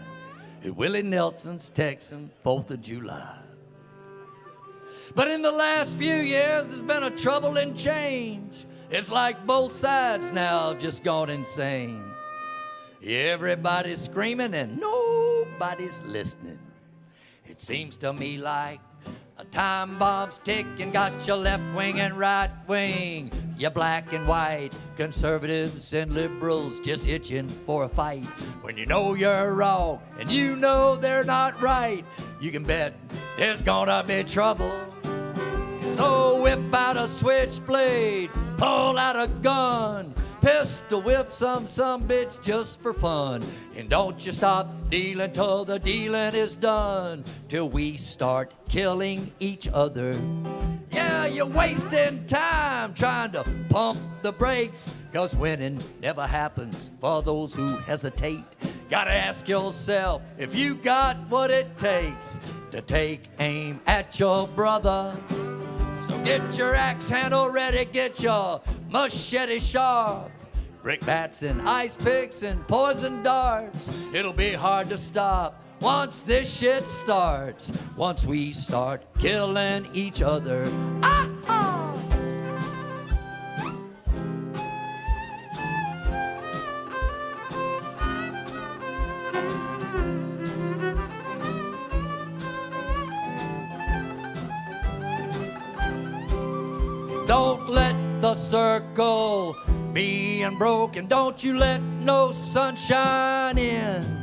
at Willie Nelson's Texan 4th of July. But in the last few years, there's been a troubling change. It's like both sides now have just gone insane. Everybody's screaming and nobody's listening. It seems to me like a time bomb's ticking, got your left wing and right wing, your black and white, conservatives and liberals just itching for a fight. When you know you're wrong and you know they're not right, you can bet there's gonna be trouble. So whip out a switchblade, pull out a gun, pistol whip some bitch just for fun. And don't you stop dealing till the dealing is done, till we start killing each other. Yeah, you're wasting time trying to pump the brakes, 'cause winning never happens for those who hesitate. Gotta ask yourself if you got what it takes to take aim at your brother. So get your axe handle ready, get your machete sharp. Brick bats and ice picks and poison darts. It'll be hard to stop once this shit starts, once we start killing each other. Ah-ha! Don't let the circle be unbroken. Don't you let no sunshine in.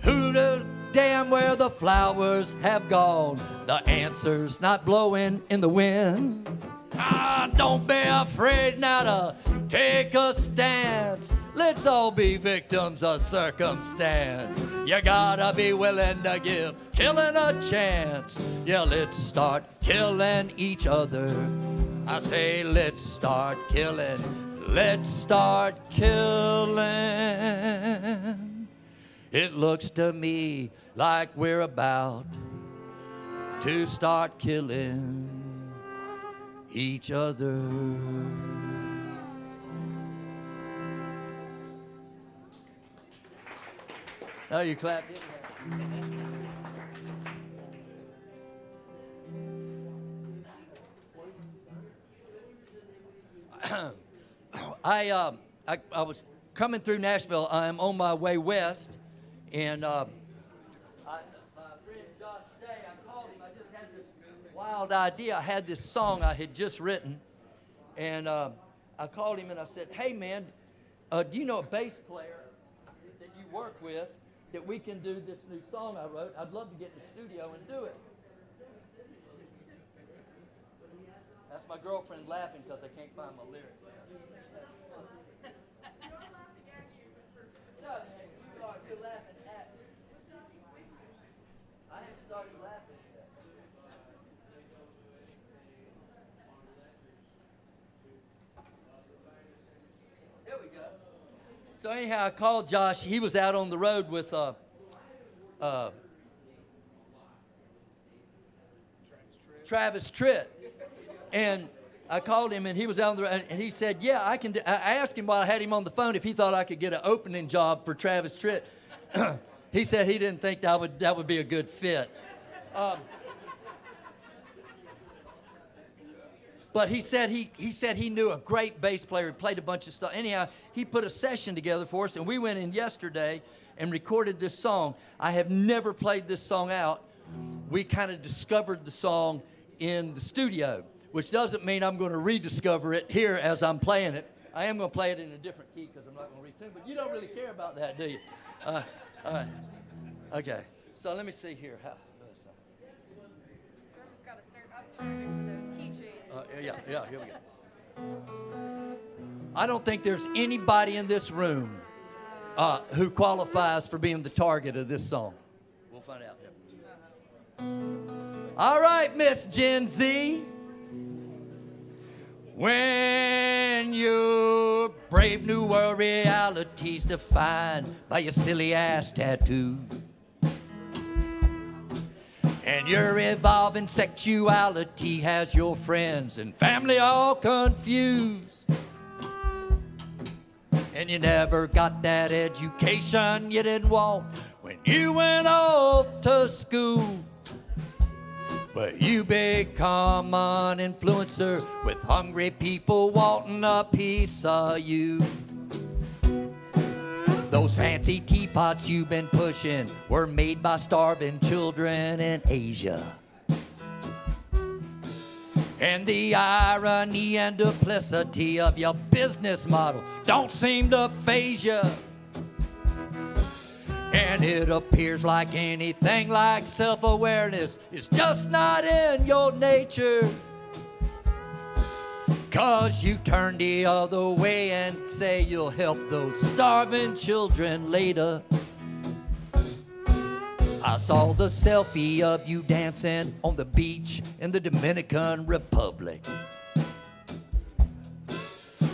Who the damn where the flowers have gone? The answer's not blowing in the wind. Ah, don't be afraid now to take a stance. Let's all be victims of circumstance. You gotta be willing to give killing a chance. Yeah, let's start killing each other. I say let's start killing. Let's start killing. It looks to me like we're about to start killing each other. Oh, you clapped, didn't you? I was coming through Nashville. I'm on my way west, and my friend Josh Day, I called him. I just had this wild idea. I had this song I had just written, and I called him and I said, "Hey man, do you know a bass player that you work with that we can do this new song I wrote? I'd love to get in the studio and do it." That's my girlfriend laughing because I can't find my lyrics. No, you're laughing at me. I haven't started laughing yet. There we go. So anyhow, I called Josh. He was out on the road with Travis Tritt. And I called him, and he was out on the road, and he said, "Yeah, I can do." I asked him while I had him on the phone if he thought I could get an opening job for Travis Tritt. He said he didn't think that would be a good fit. But he said he knew a great bass player. He played a bunch of stuff. Anyhow, he put a session together for us, and we went in yesterday and recorded this song. I have never played this song out. We kind of discovered the song in the studio, which doesn't mean I'm going to rediscover it here as I'm playing it. I am going to play it in a different key because I'm not going to retune, but you don't really care about that, do you? All right. Okay, so let me see here. Trevor's got to start upcharging for those key changes. Yeah, here we go. I don't think there's anybody in this room who qualifies for being the target of this song. We'll find out. All right, Miss Gen Z. When your brave new world reality's defined by your silly ass tattoos, and your evolving sexuality has your friends and family all confused, and you never got that education you didn't want when you went off to school. But you become an influencer with hungry people wanting a piece of you. Those fancy teapots you've been pushing were made by starving children in Asia. And the irony and duplicity of your business model don't seem to faze you. And it appears like anything like self-awareness is just not in your nature. 'Cause you turn the other way and say you'll help those starving children later. I saw the selfie of you dancing on the beach in the Dominican Republic,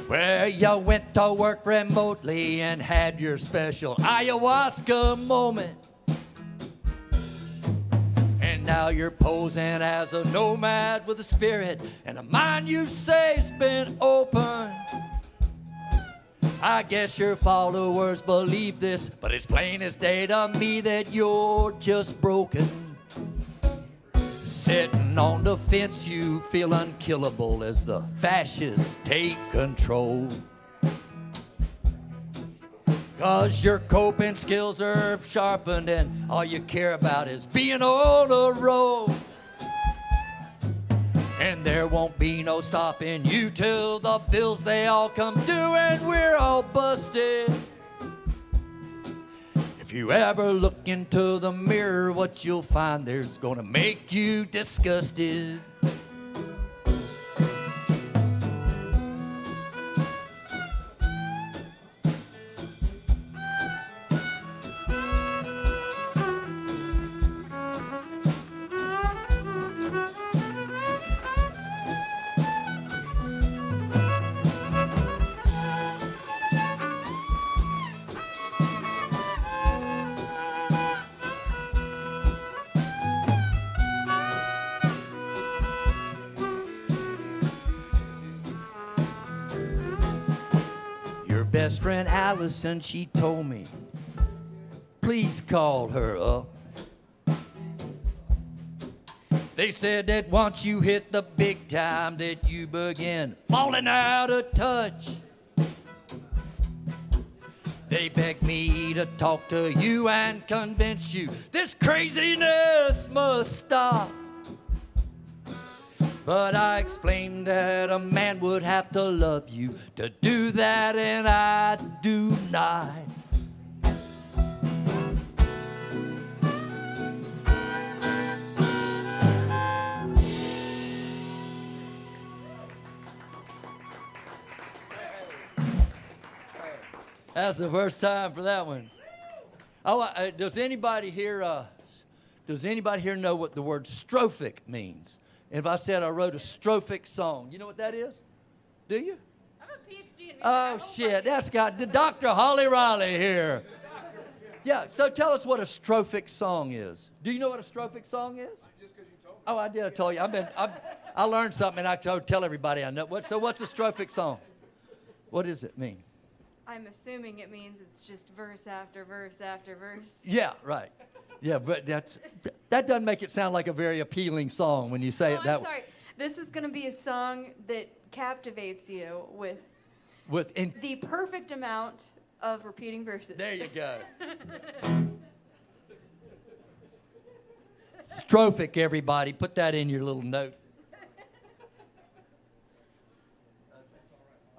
where you went to work remotely and had your special ayahuasca moment. And now you're posing as a nomad with a spirit and a mind you say's been open. I guess your followers believe this, but it's plain as day to me that you're just broken. Sitting on the fence, you feel unkillable as the fascists take control. 'Cause your coping skills are sharpened and all you care about is being on the road. And there won't be no stopping you till the bills they all come due and we're all busted. If you ever look into the mirror, what you'll find there's gonna make you disgusted. Your best friend Allison, she told me, please call her up. They said that once you hit the big time that you begin falling out of touch. They begged me to talk to you and convince you this craziness must stop. But I explained that a man would have to love you to do that, and I do not. That's the first time for that one. Oh, does anybody here know what the word strophic means? If I said I wrote a strophic song, you know what that is? Do you? I have a PhD in music. Oh, shit, that's got the Dr. Holly Riley here. Yeah, so tell us what a strophic song is. Do you know what a strophic song is? Just because you told me. Oh, I did. I told you. I learned something, and I tell everybody I know. So what's a strophic song? What does it mean? I'm assuming it means it's just verse after verse after verse. Yeah, right. Yeah, but that doesn't make it sound like a very appealing song when you say it that I'm sorry. This is going to be a song that captivates you with way. the perfect amount of repeating verses. There you go. Strophic, everybody. Put that in your little note.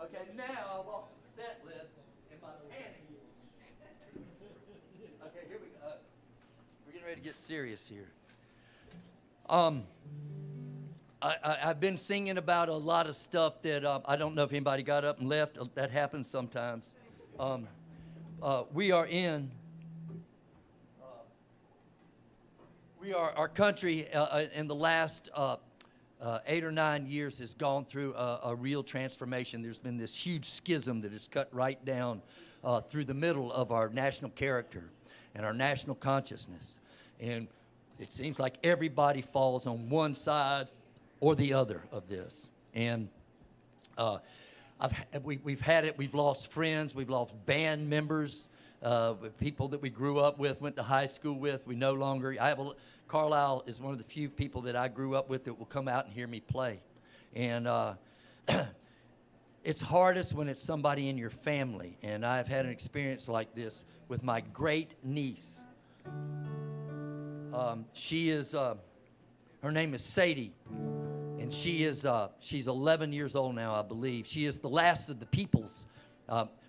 Okay, now I lost the set list in my panic. Okay, here we go. We're getting ready to get serious here. I've been singing about a lot of stuff that I don't know if anybody got up and left. That happens sometimes. Our country in the last 8 or 9 years has gone through a real transformation. There's been this huge schism that has cut right down through the middle of our national character and our national consciousness. And it seems like everybody falls on one side or the other of this. And we've had it. We've lost friends. We've lost band members. People that we grew up with, went to high school with. We no longer. Carlisle is one of the few people that I grew up with that will come out and hear me play. And it's hardest when it's somebody in your family. And I've had an experience like this with my great niece. Her name is Sadie. And she's 11 years old now, I believe. She is the last of the Peeples.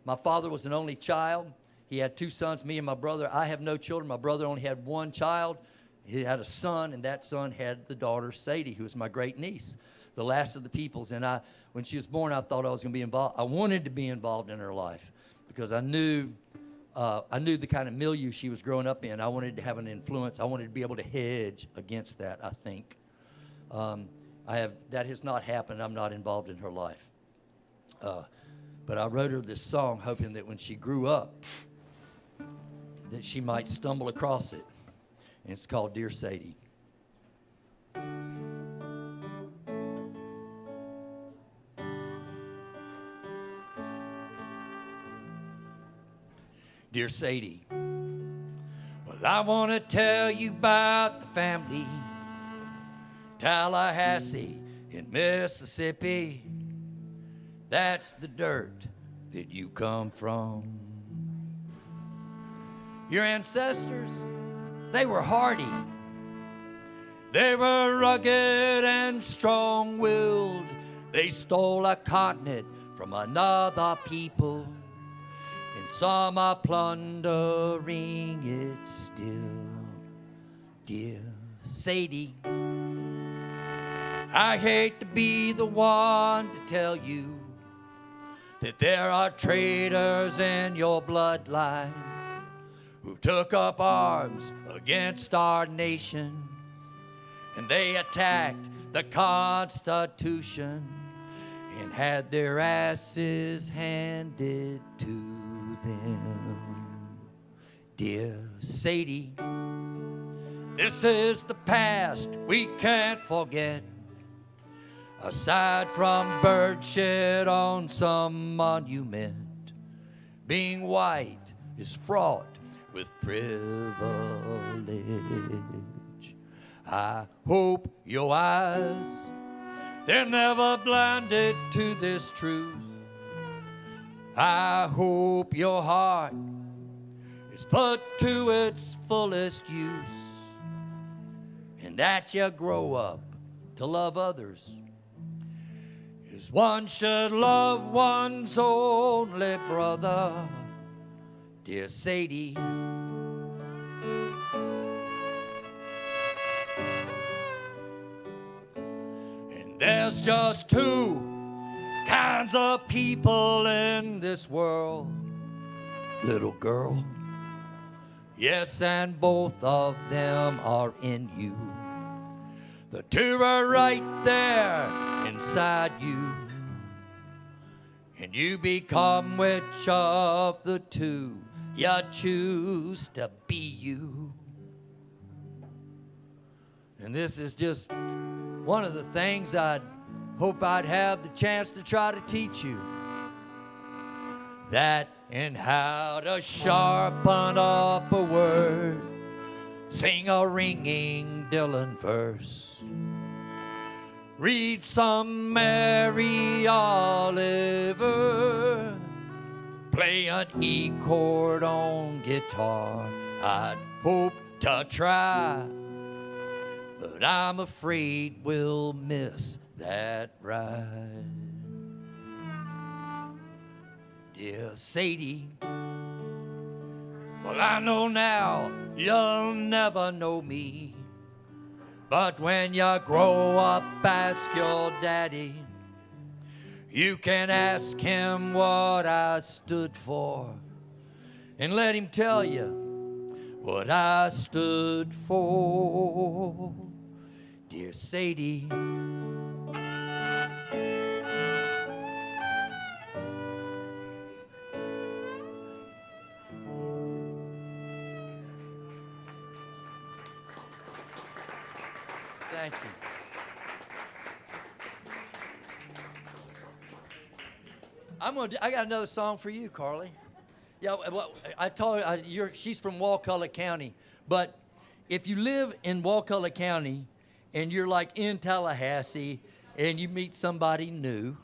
My father was an only child. He had 2 sons, me and my brother. I have no children. My brother only had 1 child. He had a son, and that son had the daughter, Sadie, who was my great niece, the last of the Peeples. And when she was born, I thought I was going to be involved. I wanted to be involved in her life because I knew the kind of milieu she was growing up in. I wanted to have an influence. I wanted to be able to hedge against that, I think. That has not happened. I'm not involved in her life. But I wrote her this song hoping that when she grew up, that she might stumble across it. And it's called Dear Sadie. Dear Sadie, well, I want to tell you about the family, Tallahassee in Mississippi. That's the dirt that you come from. Your ancestors, they were hardy. They were rugged and strong-willed. They stole a continent from another people, and some are plundering it still. Dear Sadie, I hate to be the one to tell you that there are traitors in your bloodlines who took up arms against our nation, and they attacked the Constitution and had their asses handed to them. Dear Sadie, this is the past we can't forget. Aside from bird shit on some monument, being white is fraught with privilege. I hope your eyes, they're never blinded to this truth. I hope your heart is put to its fullest use, and that you grow up to love others as one should love one's only brother. Dear Sadie, and there's just two kinds of people in this world, little girl. Yes, and both of them are in you. The two are right there inside you, and you become which of the two you choose to be you. And this is just one of the things I'd hope I'd have the chance to try to teach you. That and how to sharpen up a word, sing a ringing Dylan verse, read some Mary Oliver, play an E chord on guitar. I'd hope to try, but I'm afraid we'll miss that ride. Dear Sadie, well, I know now you'll never know me, but when you grow up, ask your daddy. You can ask him what I stood for, and let him tell you what I stood for. Dear Sadie, thank you. I got another song for you, Carly. Yeah, well, I told her she's from Wakulla County, but if you live in Wakulla County and you're like in Tallahassee and you meet somebody new,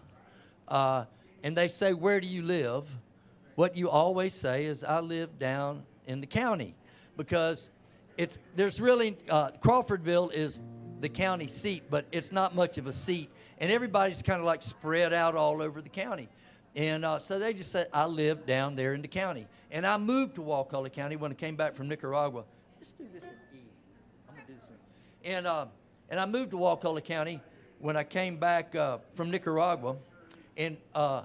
and they say, "Where do you live?" What you always say is, "I live down in the county," because there's really Crawfordville is the county seat, but it's not much of a seat, and everybody's kind of like spread out all over the county. And so they just said, "I live down there in the county." And I moved to Wakulla County when I came back from Nicaragua. Let's do this in E. I'm going to do this in. And I moved to Wakulla County when I came back from Nicaragua. And I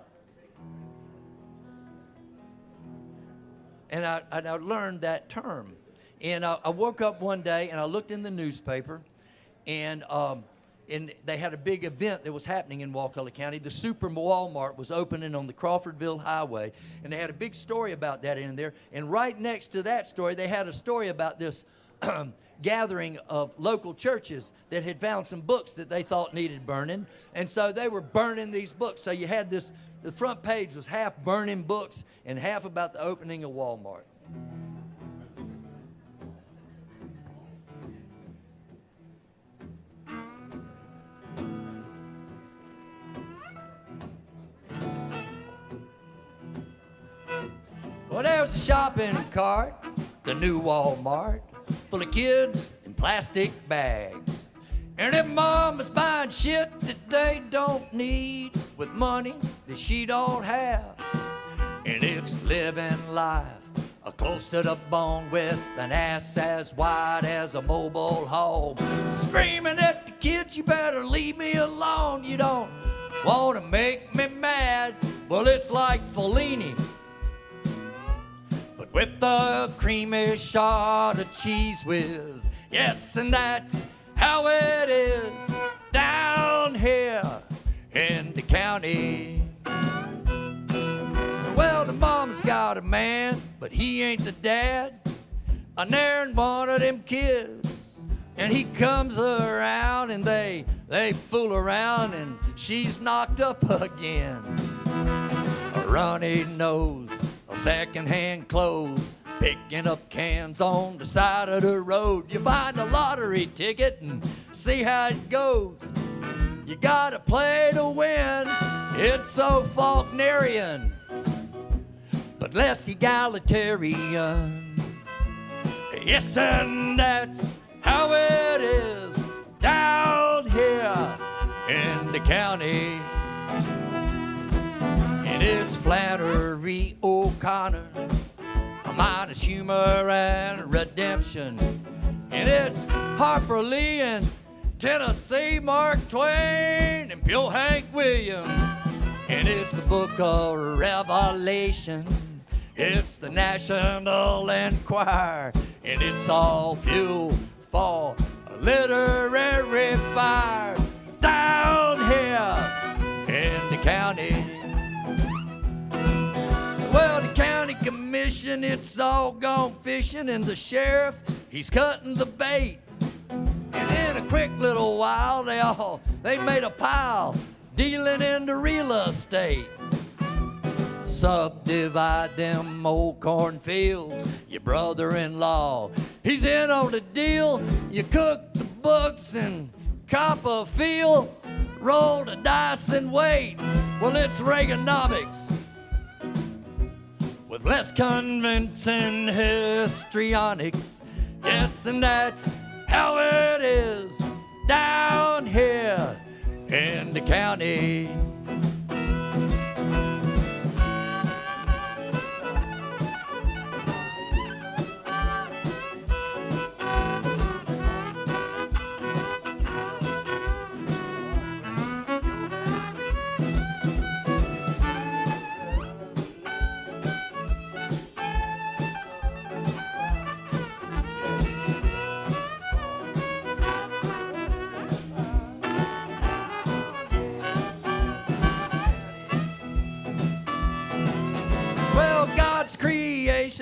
learned that term. And I woke up one day and I looked in the newspaper, and they had a big event that was happening in Wakulla County. The Super Walmart was opening on the Crawfordville Highway, and they had a big story about that in there. And right next to that story, they had a story about this gathering of local churches that had found some books that they thought needed burning. And so they were burning these books. So you had this, the front page was half burning books and half about the opening of Walmart. Well, there's a shopping cart, the new Walmart, full of kids in plastic bags. And their mama's buying shit that they don't need with money that she don't have. And it's living life close to the bone with an ass as wide as a mobile home. Screaming at the kids, you better leave me alone. You don't want to make me mad. Well, it's like Fellini, but with a creamy shot of cheese whiz. Yes, and that's how it is down here in the county. Well, the mom's got a man, but he ain't the dad. And there ain't one of them kids. And he comes around and they fool around and she's knocked up again. A runny nose, a second-hand clothes, picking up cans on the side of the road. You find a lottery ticket and see how it goes. You gotta play to win, it's so Faulknerian, but less egalitarian. Yes, and that's how it is down here in the county. And it's Flannery O'Connor, minus humor and redemption. And it's Harper Lee and Tennessee Mark Twain and Bill Hank Williams. And it's the book of Revelation. It's the National Enquirer. And it's all fuel for a literary fire down here in the county. Well, the county commission, it's all gone fishing, and the sheriff, he's cutting the bait. And in a quick little while, they made a pile dealing in the real estate. Subdivide them old cornfields, your brother-in-law, he's in on the deal. You cook the books and cop a field, roll the dice and wait. Well, it's Reaganomics with less convincing histrionics. Yes, and that's how it is down here in the county.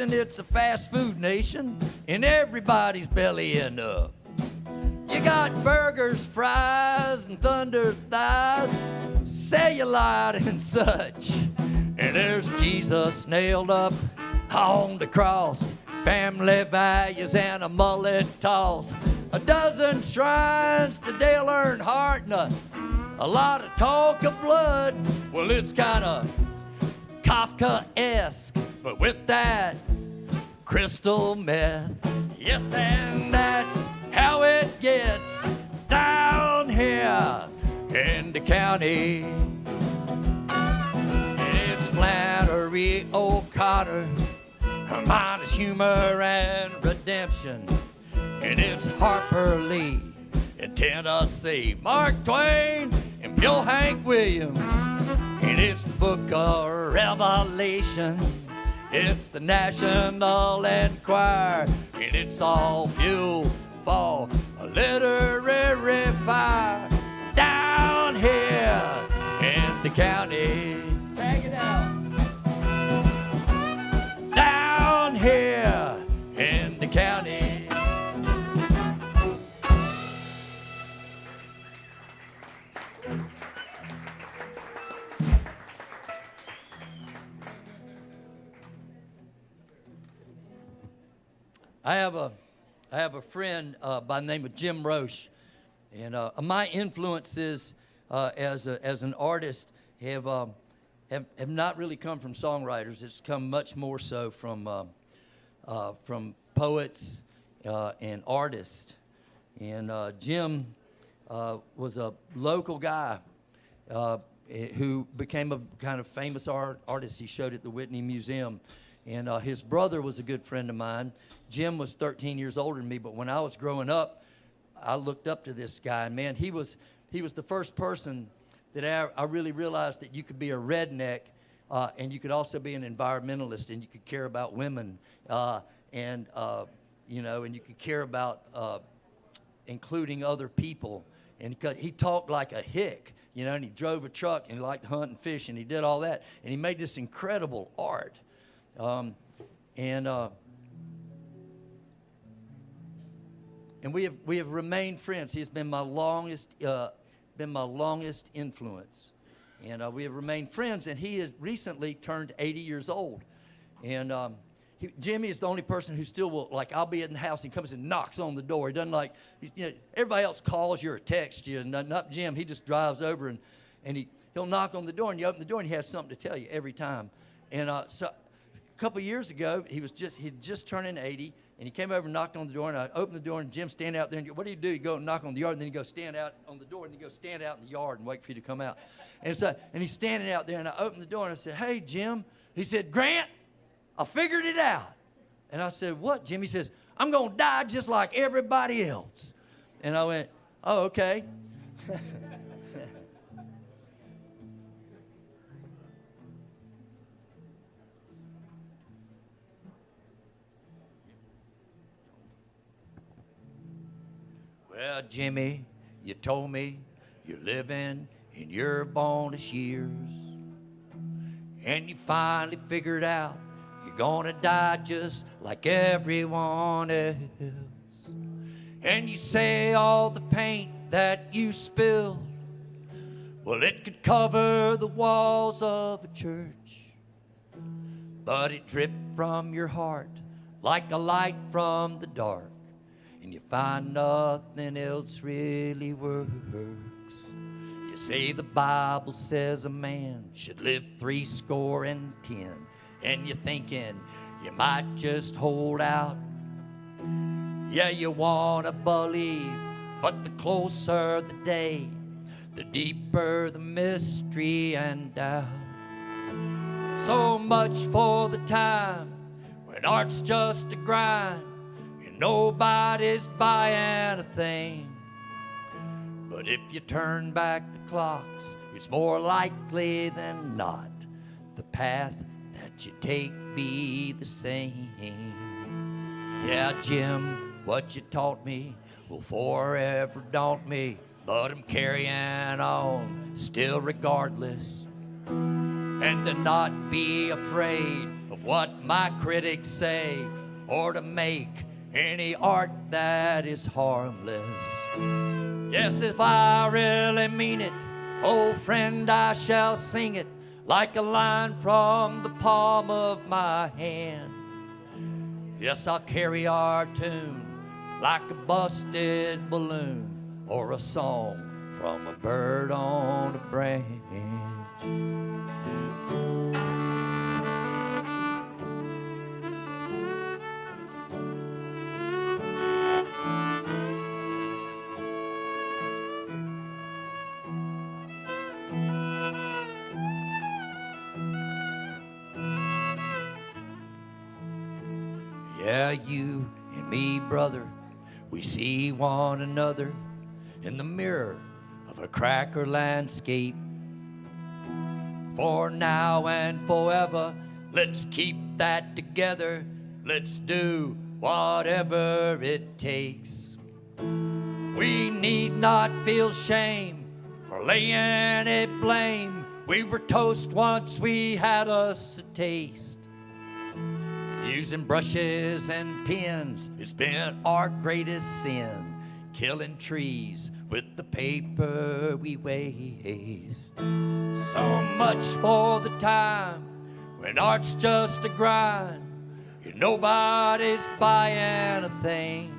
It's a fast food nation, and everybody's bellying up. You got burgers, fries, and thunder thighs, cellulite and such. And there's Jesus nailed up on the cross, family values and a mullet toss. A dozen shrines to Dale Earnhardt and a lot of talk of blood. Well, it's kind of Kafka-esque, but with that crystal meth. Yes, and that's how it gets down here in the county. It's Flannery O'Connor, minus humor and redemption. And it's Harper Lee in Tennessee, Mark Twain and Bill Hank Williams. And it's the book of Revelation. It's the National Enquirer, and it's all fuel for a literary fire down here in the county. Tag it out. Down here in the county. I have a friend by the name of Jim Roche, and my influences as an artist have not really come from songwriters. It's come much more so from poets and artists. And Jim was a local guy who became a kind of famous artist. He showed at the Whitney Museum. And his brother was a good friend of mine. Jim was 13 years older than me, but when I was growing up, I looked up to this guy. And man, he was the first person that I really realized that you could be a redneck and you could also be an environmentalist, and you could care about women and you could care about including other people. And he talked like a hick, and he drove a truck, and he liked to hunt and fish, and he did all that. And he made this incredible art. And we have remained friends. He's been my longest influence, and we have remained friends. And he has recently turned 80 years old, and Jimmy is the only person who still will, like, I'll be in the house, and he comes and knocks on the door. He doesn't like, everybody else calls you or texts you, and not Jim. He just drives over and he'll knock on the door, and you open the door, and he has something to tell you every time. And so a couple of years ago, he'd just turned 80, and he came over and knocked on the door, and I opened the door, and Jim stand out there, and what do? You go and knock on the yard, and then you go stand out on the door, and you go stand out in the yard and wait for you to come out. And he's standing out there, and I opened the door, and I said, "Hey, Jim." He said, "Grant, I figured it out." And I said, "What, Jim?" He says, "I'm going to die just like everybody else." And I went, "Oh, okay." Well, Jimmy, you told me you're living in your bonus years, and you finally figured out you're gonna die just like everyone else. And you say all the paint that you spilled, well, it could cover the walls of a church, but it dripped from your heart like a light from the dark, and you find nothing else really works. You say the Bible says a man should live 70, and you're thinking you might just hold out. Yeah, you want to believe, but the closer the day, the deeper the mystery and doubt. So much for the time when art's just a grind, and nobody's buying a thing. But if you turn back the clocks, it's more likely than not the path that you take be the same. Yeah, Jim, what you taught me will forever daunt me, but I'm carrying on still regardless. And to not be afraid of what my critics say, or to make any art that is harmless. Yes, if I really mean it, old friend, I shall sing it like a line from the palm of my hand. Yes, I'll carry our tune like a busted balloon, or a song from a bird on a branch. Yeah, you and me, brother, we see one another in the mirror of a cracker landscape. For now and forever, let's keep that together. Let's do whatever it takes. We need not feel shame or lay any blame. We were toast once we had us a taste. Using brushes and pens, it's been our greatest sin. Killing trees with the paper we waste. So much for the time when art's just a grind, Nobody's buying a thing.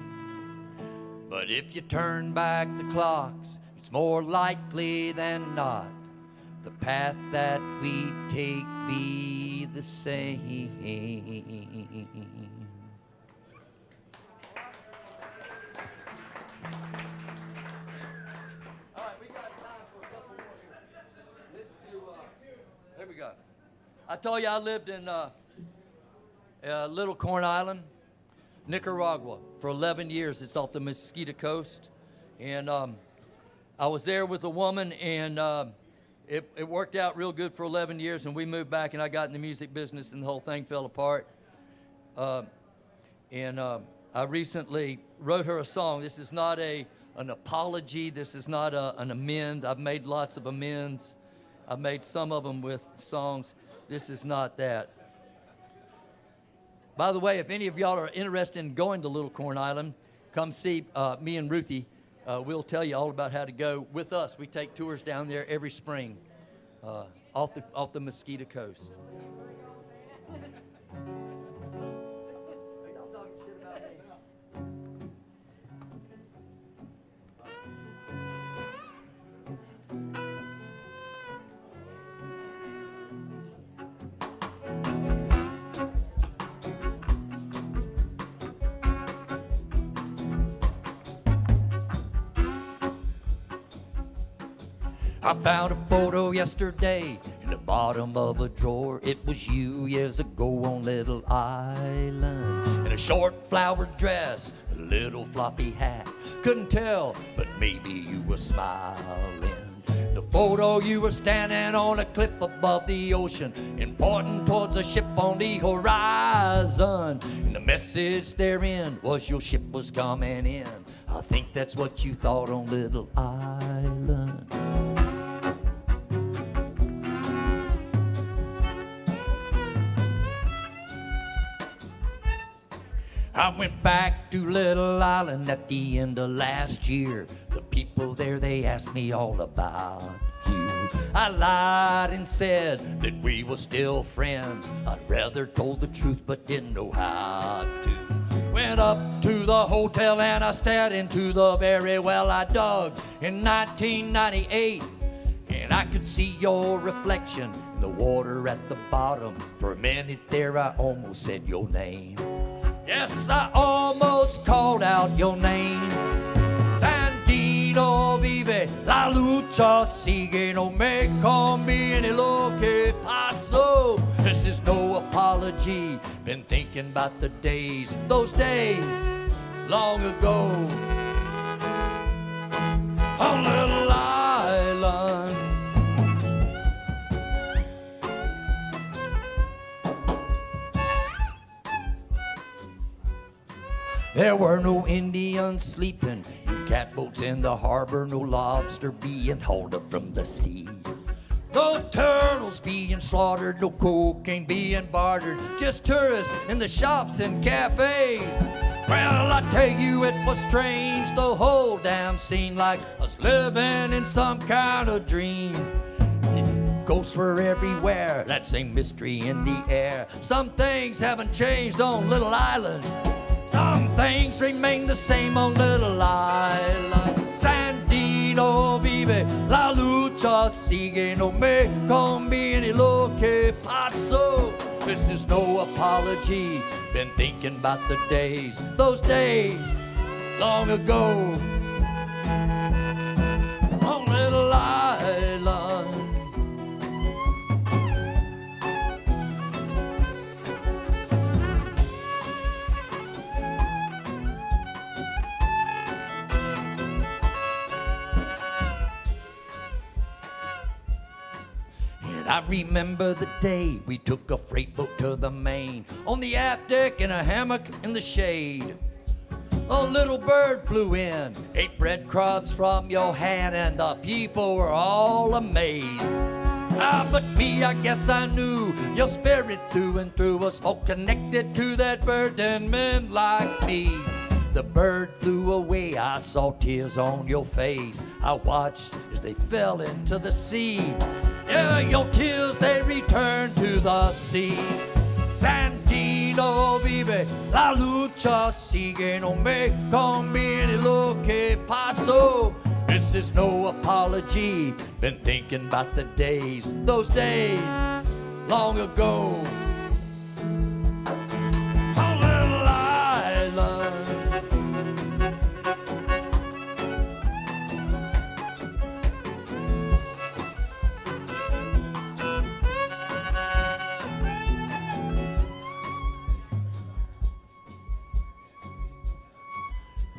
But if you turn back the clocks, it's more likely than not the path that we take be the same. All right, we got time for a couple more. Let's do, here we go. I told you I lived in Little Corn Island, Nicaragua, for 11 years. It's off the Mosquito Coast. And I was there with a woman, and it worked out real good for 11 years, and we moved back, and I got in the music business, and the whole thing fell apart. I recently wrote her a song. This is not an apology. This is not an amend. I've made lots of amends. I've made some of them with songs. This is not that. By the way, if any of y'all are interested in going to Little Corn Island, come see me and Ruthie. We'll tell you all about how to go with us. We take tours down there every spring off the Mosquito Coast. I found a photo yesterday in the bottom of a drawer. It was you years ago on Little Island. In a short flowered dress, a little floppy hat. Couldn't tell, but maybe you were smiling. The photo, you were standing on a cliff above the ocean and pointing towards a ship on the horizon. And the message therein was your ship was coming in. I think that's what you thought on Little Island. I went back to Little Island at the end of last year. The people there, they asked me all about you. I lied and said that we were still friends. I'd rather told the truth but didn't know how to. Went up to the hotel and I stared into the very well I dug in 1998. And I could see your reflection in the water at the bottom. For a minute there I almost said your name. Yes, I almost called out your name. Sandino vive, la lucha sigue, no me conviene lo que pasó. This is no apology, been thinking about the days, those days long ago. On Little Island. There were no Indians sleeping in catboats in the harbor, no lobster being hauled up from the sea. No turtles being slaughtered, no cocaine being bartered, just tourists in the shops and cafes. Well, I tell you it was strange, the whole damn scene, like us living in some kind of dream. Ghosts were everywhere, that same mystery in the air. Some things haven't changed on Little Island. Some things remain the same on Little Island. Sandino vive, la lucha sigue, no me conviene lo que pasó. This is no apology, been thinking about the days, those days long ago. On Little Island. I remember the day we took a freight boat to the Main, on the aft deck in a hammock in the shade. A little bird flew in, ate breadcrumbs from your hand, and the people were all amazed. Ah, but me, I guess I knew your spirit through and through was more connected to that bird than men like me. The bird flew away, I saw tears on your face. I watched as they fell into the sea. Yeah, your tears, they returned to the sea. Sandino vive, vive, la lucha sigue, no me conviene lo que pasó. This is no apology, been thinking about the days, those days long ago. Oh, little island.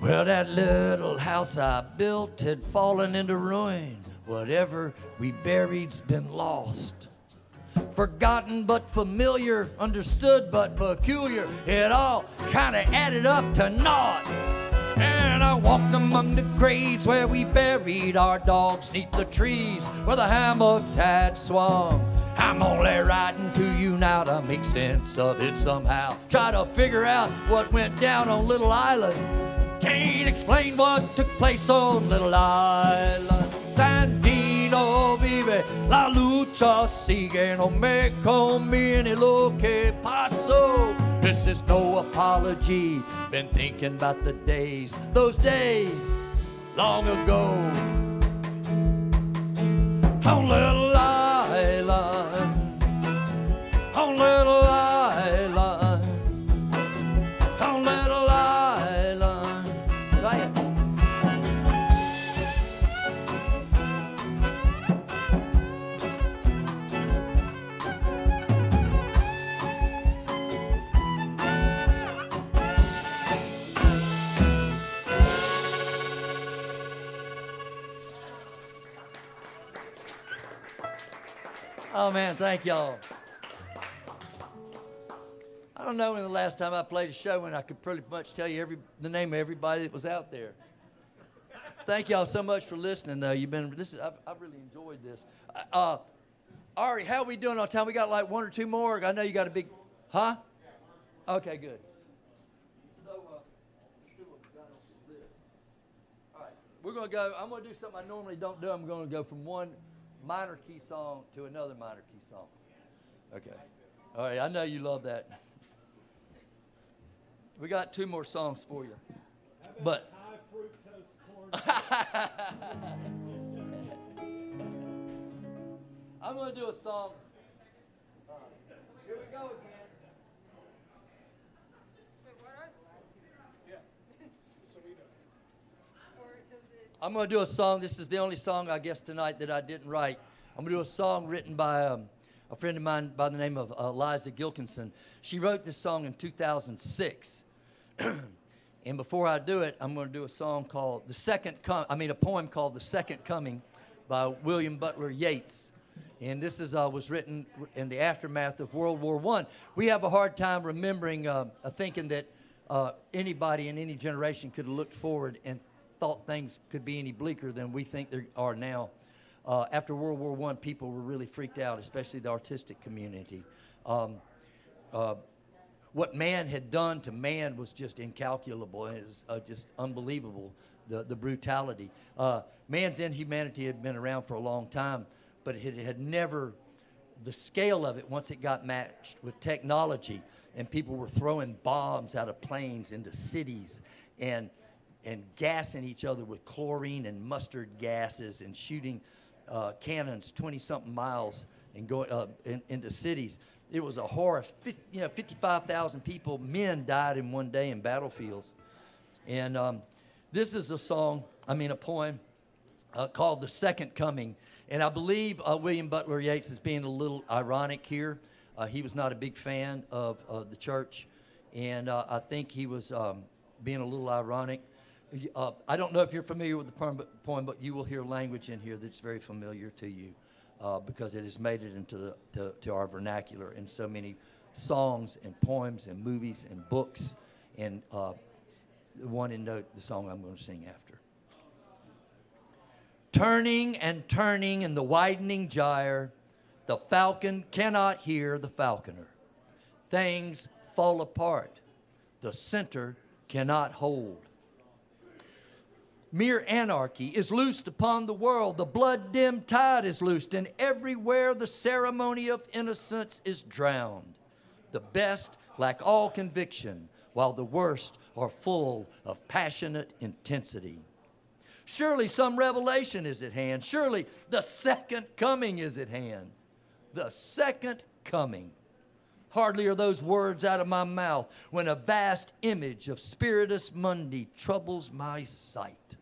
Well, that little house I built had fallen into ruin. Whatever we buried's been lost. Forgotten but familiar, understood but peculiar. It all kinda added up to naught. And I walked among the graves where we buried our dogs, neath the trees where the hammocks had swung. I'm only writing to you now to make sense of it somehow. Try to figure out what went down on Little Island. Can't explain what took place on Little Island. Sandino vive, la lucha sigue, no me conviene lo que pasó. This is no apology, been thinking about the days, those days long ago. On Little Island, on Little Island, on Little Island. Try it. Oh man, thank y'all. I don't know when the last time I played a show when I could pretty much tell you the name of everybody that was out there. Thank y'all so much for listening, though. I've really enjoyed this. Ari, how are we doing on time? We got like one or two more. I know you got a big, huh? Okay, good. So let's see what we got on the list. All right, we're gonna go. I'm gonna do something I normally don't do. I'm gonna go from one minor key song to another minor key song. Okay. All right, I know you love that. We got two more songs for you. But high fructose corn. I'm going to do a song. Here we go again. I'm going to do a song. This is the only song, I guess, tonight that I didn't write. I'm going to do a song written by a friend of mine by the name of Liza Gilkinson. She wrote this song in 2006. And before I do it, I'm going to do a song called a poem called The Second Coming by William Butler Yeats. And this was written in the aftermath of World War I. We have a hard time remembering, thinking that anybody in any generation could have looked forward and thought things could be any bleaker than we think they are now. After World War I, people were really freaked out, especially the artistic community. What man had done to man was just incalculable. It was just unbelievable, the brutality. Man's inhumanity had been around for a long time, but it had never, the scale of it, once it got matched with technology, and people were throwing bombs out of planes into cities and gassing each other with chlorine and mustard gases and shooting cannons 20-something miles and going into cities. It was a horror. 55,000 people, men, died in one day in battlefields. And this is a poem called The Second Coming. And I believe William Butler Yeats is being a little ironic here. He was not a big fan of the church. And I think he was being a little ironic. I don't know if you're familiar with the poem, but you will hear language in here that's very familiar to you because it has made it into to our vernacular in so many songs and poems and movies and books. And one in note, the song I'm going to sing after. Turning and turning in the widening gyre, the falcon cannot hear the falconer. Things fall apart. The center cannot hold. Mere anarchy is loosed upon the world. The blood-dimmed tide is loosed, and everywhere the ceremony of innocence is drowned. The best lack all conviction, while the worst are full of passionate intensity. Surely some revelation is at hand. Surely the second coming is at hand. The second coming. Hardly are those words out of my mouth when a vast image of Spiritus Mundi troubles my sight.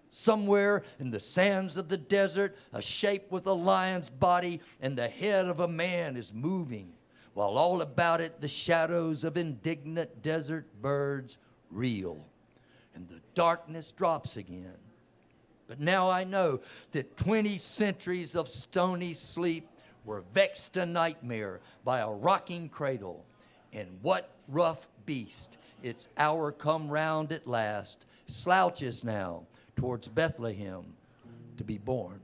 Somewhere in the sands of the desert, a shape with a lion's body and the head of a man is moving, while all about it the shadows of indignant desert birds reel, and the darkness drops again. But now I know that 20 centuries of stony sleep were vexed to nightmare by a rocking cradle, and what rough beast, its hour come round at last, slouches now towards Bethlehem to be born.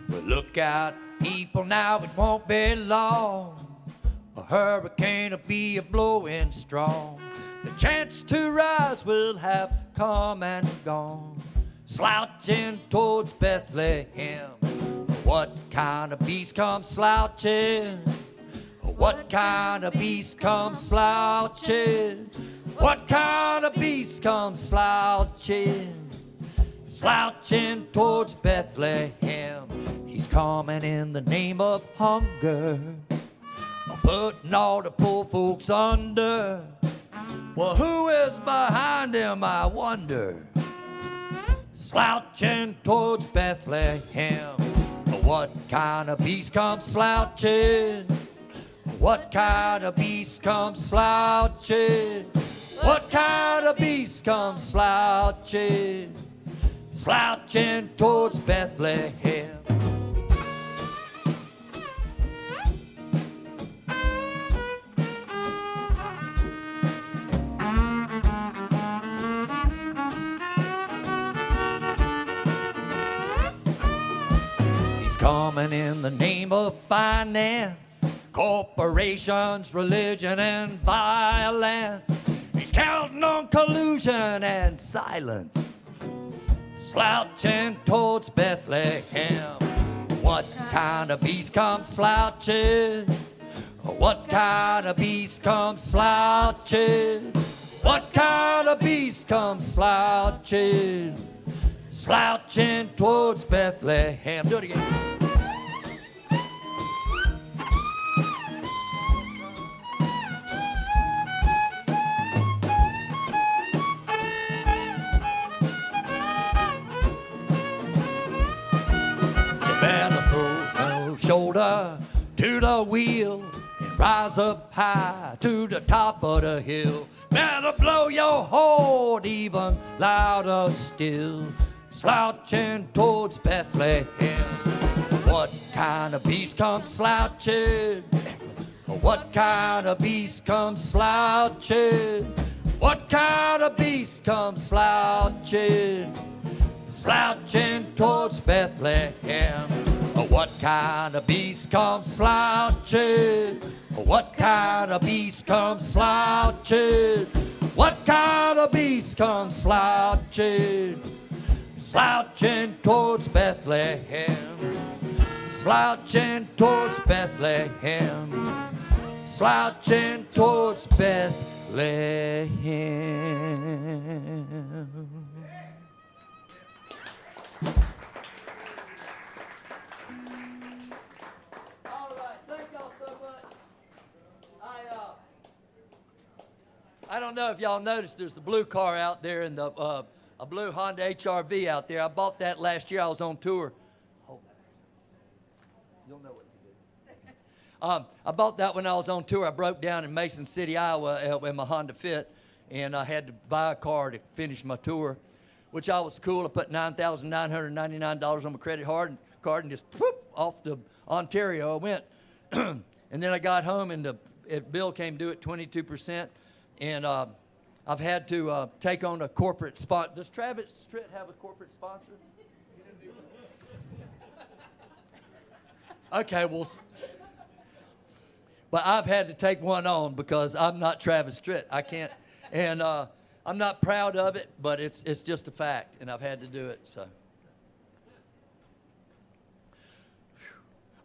Well, look out, people, now it won't be long. A hurricane will be a-blowing strong. The chance to rise will have come and gone, slouching towards Bethlehem. What kind of beast comes slouching? What kind of beast comes slouching? What kind of beast comes slouching? Slouching towards Bethlehem. He's coming in the name of hunger, putting all the poor folks under. Well, who is behind him, I wonder? Slouching towards Bethlehem. What kind of beast comes slouching? What kind of beast comes slouching? What kind of beast comes slouching? Slouching towards Bethlehem. Coming in the name of finance, corporations, religion, and violence. He's counting on collusion and silence, slouching towards Bethlehem. What kind of beast comes slouching? What kind of beast comes slouching? What kind of beast comes slouching? Slouching towards Bethlehem. Do it again. Shoulder to the wheel and rise up high to the top of the hill. Better blow your horn even louder still, slouching towards Bethlehem. What kind of beast comes slouching? What kind of beast comes slouching? What kind of beast comes slouching? Slouching towards Bethlehem. What kind of beast comes slouching? What kind of beast comes slouching? What kind of beast comes slouching? Slouching towards Bethlehem. Slouching towards Bethlehem. Slouching towards Bethlehem. I don't know if y'all noticed there's a blue car out there and a blue Honda HR-V out there. I bought that last year. I was on tour. Hold that. You'll know what to do. I bought that when I was on tour. I broke down in Mason City, Iowa in my Honda Fit, and I had to buy a car to finish my tour, which I was cool. I put $9,999 on my credit card and just whoop, off to Ontario I went. And then I got home and the bill came due at 22%. And I've had to take on a corporate sponsor. Does Travis Tritt have a corporate sponsor? Okay, well, but I've had to take one on because I'm not Travis Tritt. I can't, and I'm not proud of it, but it's just a fact, and I've had to do it. So,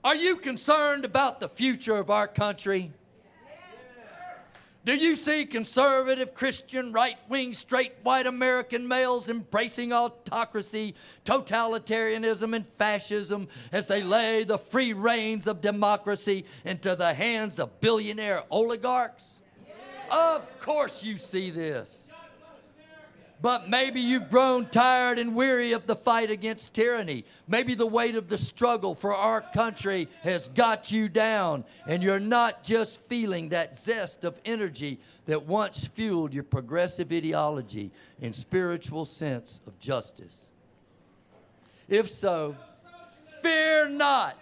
are you concerned about the future of our country? Do you see conservative, Christian, right-wing, straight, white American males embracing autocracy, totalitarianism, and fascism as they lay the free reins of democracy into the hands of billionaire oligarchs? Of course you see this. But maybe you've grown tired and weary of the fight against tyranny. Maybe the weight of the struggle for our country has got you down, and you're not just feeling that zest of energy that once fueled your progressive ideology and spiritual sense of justice. If so, fear not.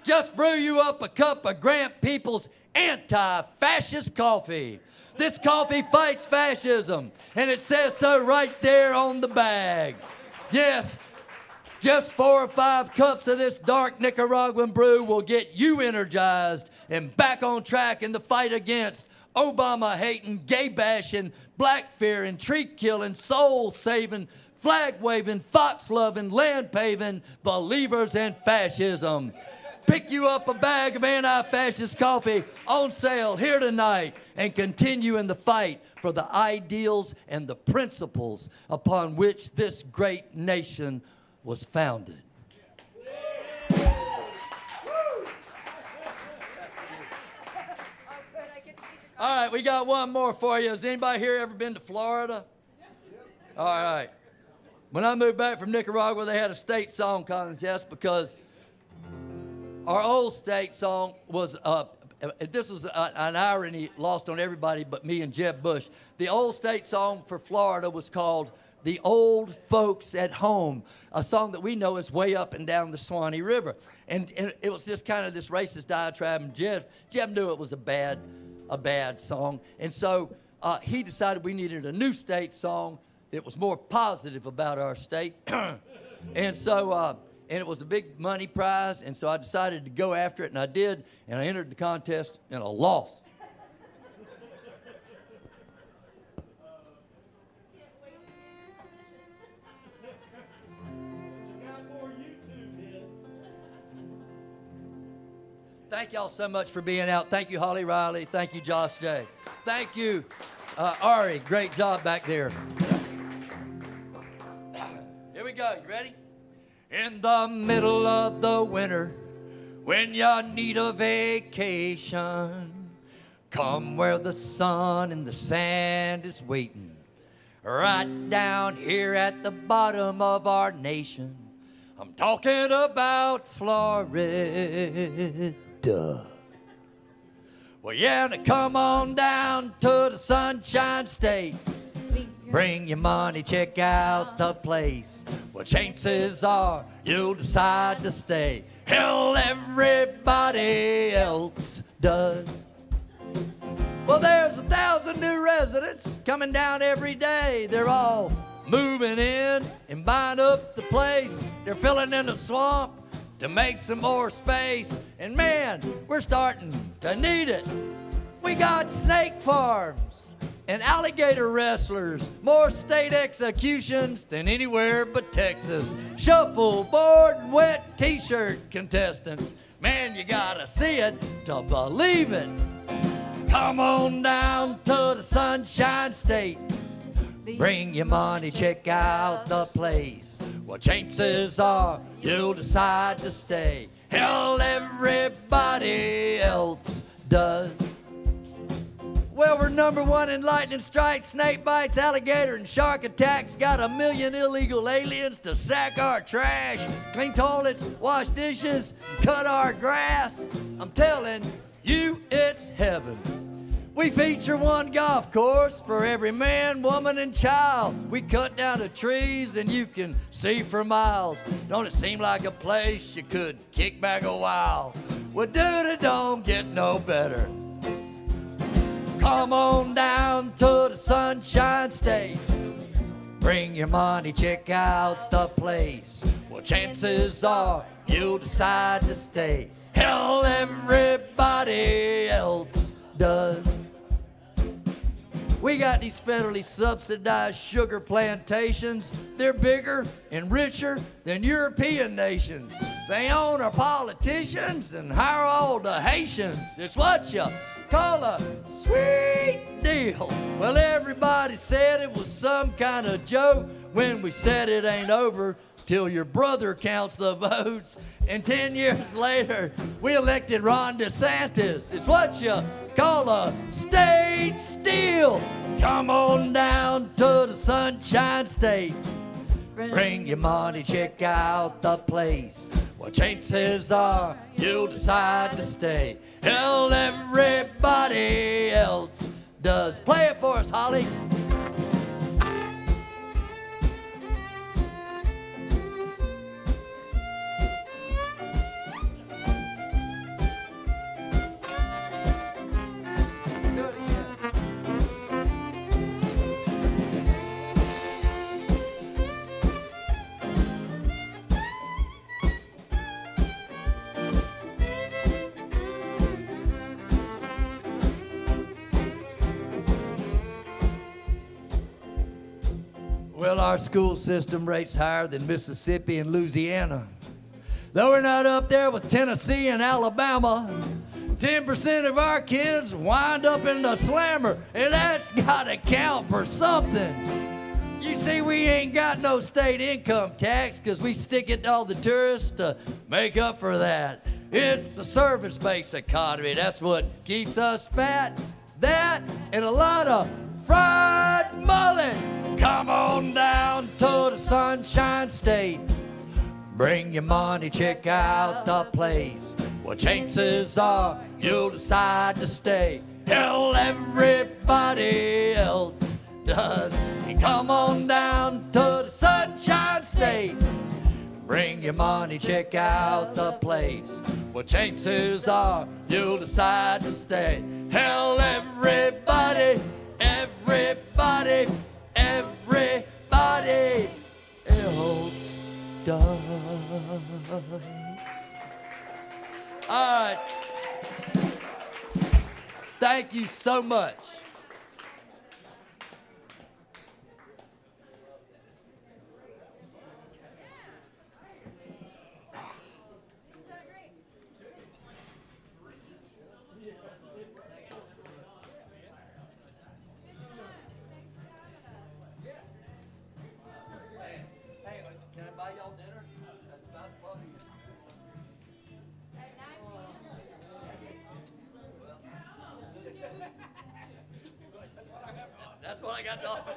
Just brew you up a cup of Grant Peeples anti-fascist coffee. This coffee fights fascism, and it says so right there on the bag. Yes, just 4 or 5 cups of this dark Nicaraguan brew will get you energized and back on track in the fight against Obama-hating, gay-bashing, black-fearing, tree-killing, soul-saving, flag-waving, fox-loving, land-paving believers in fascism. Pick you up a bag of anti-fascist coffee on sale here tonight and continue in the fight for the ideals and the principles upon which this great nation was founded. All right, we got one more for you. Has anybody here ever been to Florida? All right. When I moved back from Nicaragua, they had a state song contest because our old state song was, this was an irony lost on everybody but me and Jeb Bush. The old state song for Florida was called The Old Folks at Home, a song that we know is way up and down the Swanee River. And it was just kind of this racist diatribe, and Jeb knew it was a bad song. And so he decided we needed a new state song that was more positive about our state. And so, and it was a big money prize, and so I decided to go after it, and I did, and I entered the contest, and I lost. Thank y'all so much for being out. Thank you, Holly Riley. Thank you, Josh Day. Thank you, Ari. Great job back there. Here we go. You ready? In the middle of the winter, when you need a vacation, come where the sun and the sand is waiting, right down here at the bottom of our nation. I'm talking about Florida. Well, yeah, now come on down to the Sunshine State. Bring your money, check out the place. Well, chances are you'll decide to stay. Hell, everybody else does. Well, there's 1,000 new residents coming down every day. They're all moving in and buying up the place. They're filling in the swamp to make some more space. And man, we're starting to need it. We got snake farms and alligator wrestlers, more state executions than anywhere but Texas. Shuffleboard and wet t-shirt contestants. Man, you gotta see it to believe it. Come on down to the Sunshine State. Bring your money, check out the place. Well, chances are you'll decide to stay. Hell, everybody else does. Well, we're #1 in lightning strikes, snake bites, alligator, and shark attacks. Got 1 million illegal aliens to sack our trash, clean toilets, wash dishes, and cut our grass. I'm telling you, it's heaven. We feature one golf course for every man, woman, and child. We cut down the trees and you can see for miles. Don't it seem like a place you could kick back a while? Well, dude, it don't get no better. Come on down to the Sunshine State. Bring your money, check out the place. Well, chances are you'll decide to stay. Hell, everybody else does. We got these federally subsidized sugar plantations. They're bigger and richer than European nations. They own our politicians and hire all the Haitians. It's what you call a sweet deal. Well, everybody said it was some kind of joke when we said it ain't over till your brother counts the votes. And 10 years later, we elected Ron DeSantis. It's what you call a state steal. Come on down to the Sunshine State. Bring your money, check out the place. Well, chances are you'll decide to stay. Hell, everybody else does. Play it for us, Holly. Well, our school system rates higher than Mississippi and Louisiana. Though we're not up there with Tennessee and Alabama, 10% of our kids wind up in the slammer, and that's gotta count for something. You see, we ain't got no state income tax because we stick it to all the tourists to make up for that. It's a service-based economy. That's what keeps us fat. That and a lot of fried mullet. Come on down to the Sunshine State. Bring your money, check out the place. Well, chances are you'll decide to stay. Hell, everybody else does. And come on down to the Sunshine State. Bring your money, check out the place. Well, chances are you'll decide to stay. Hell, everybody, everybody, everybody else does. All right. Thank you so much. Hey, can I buy y'all dinner? That's about 12 years. That's what I got to offer.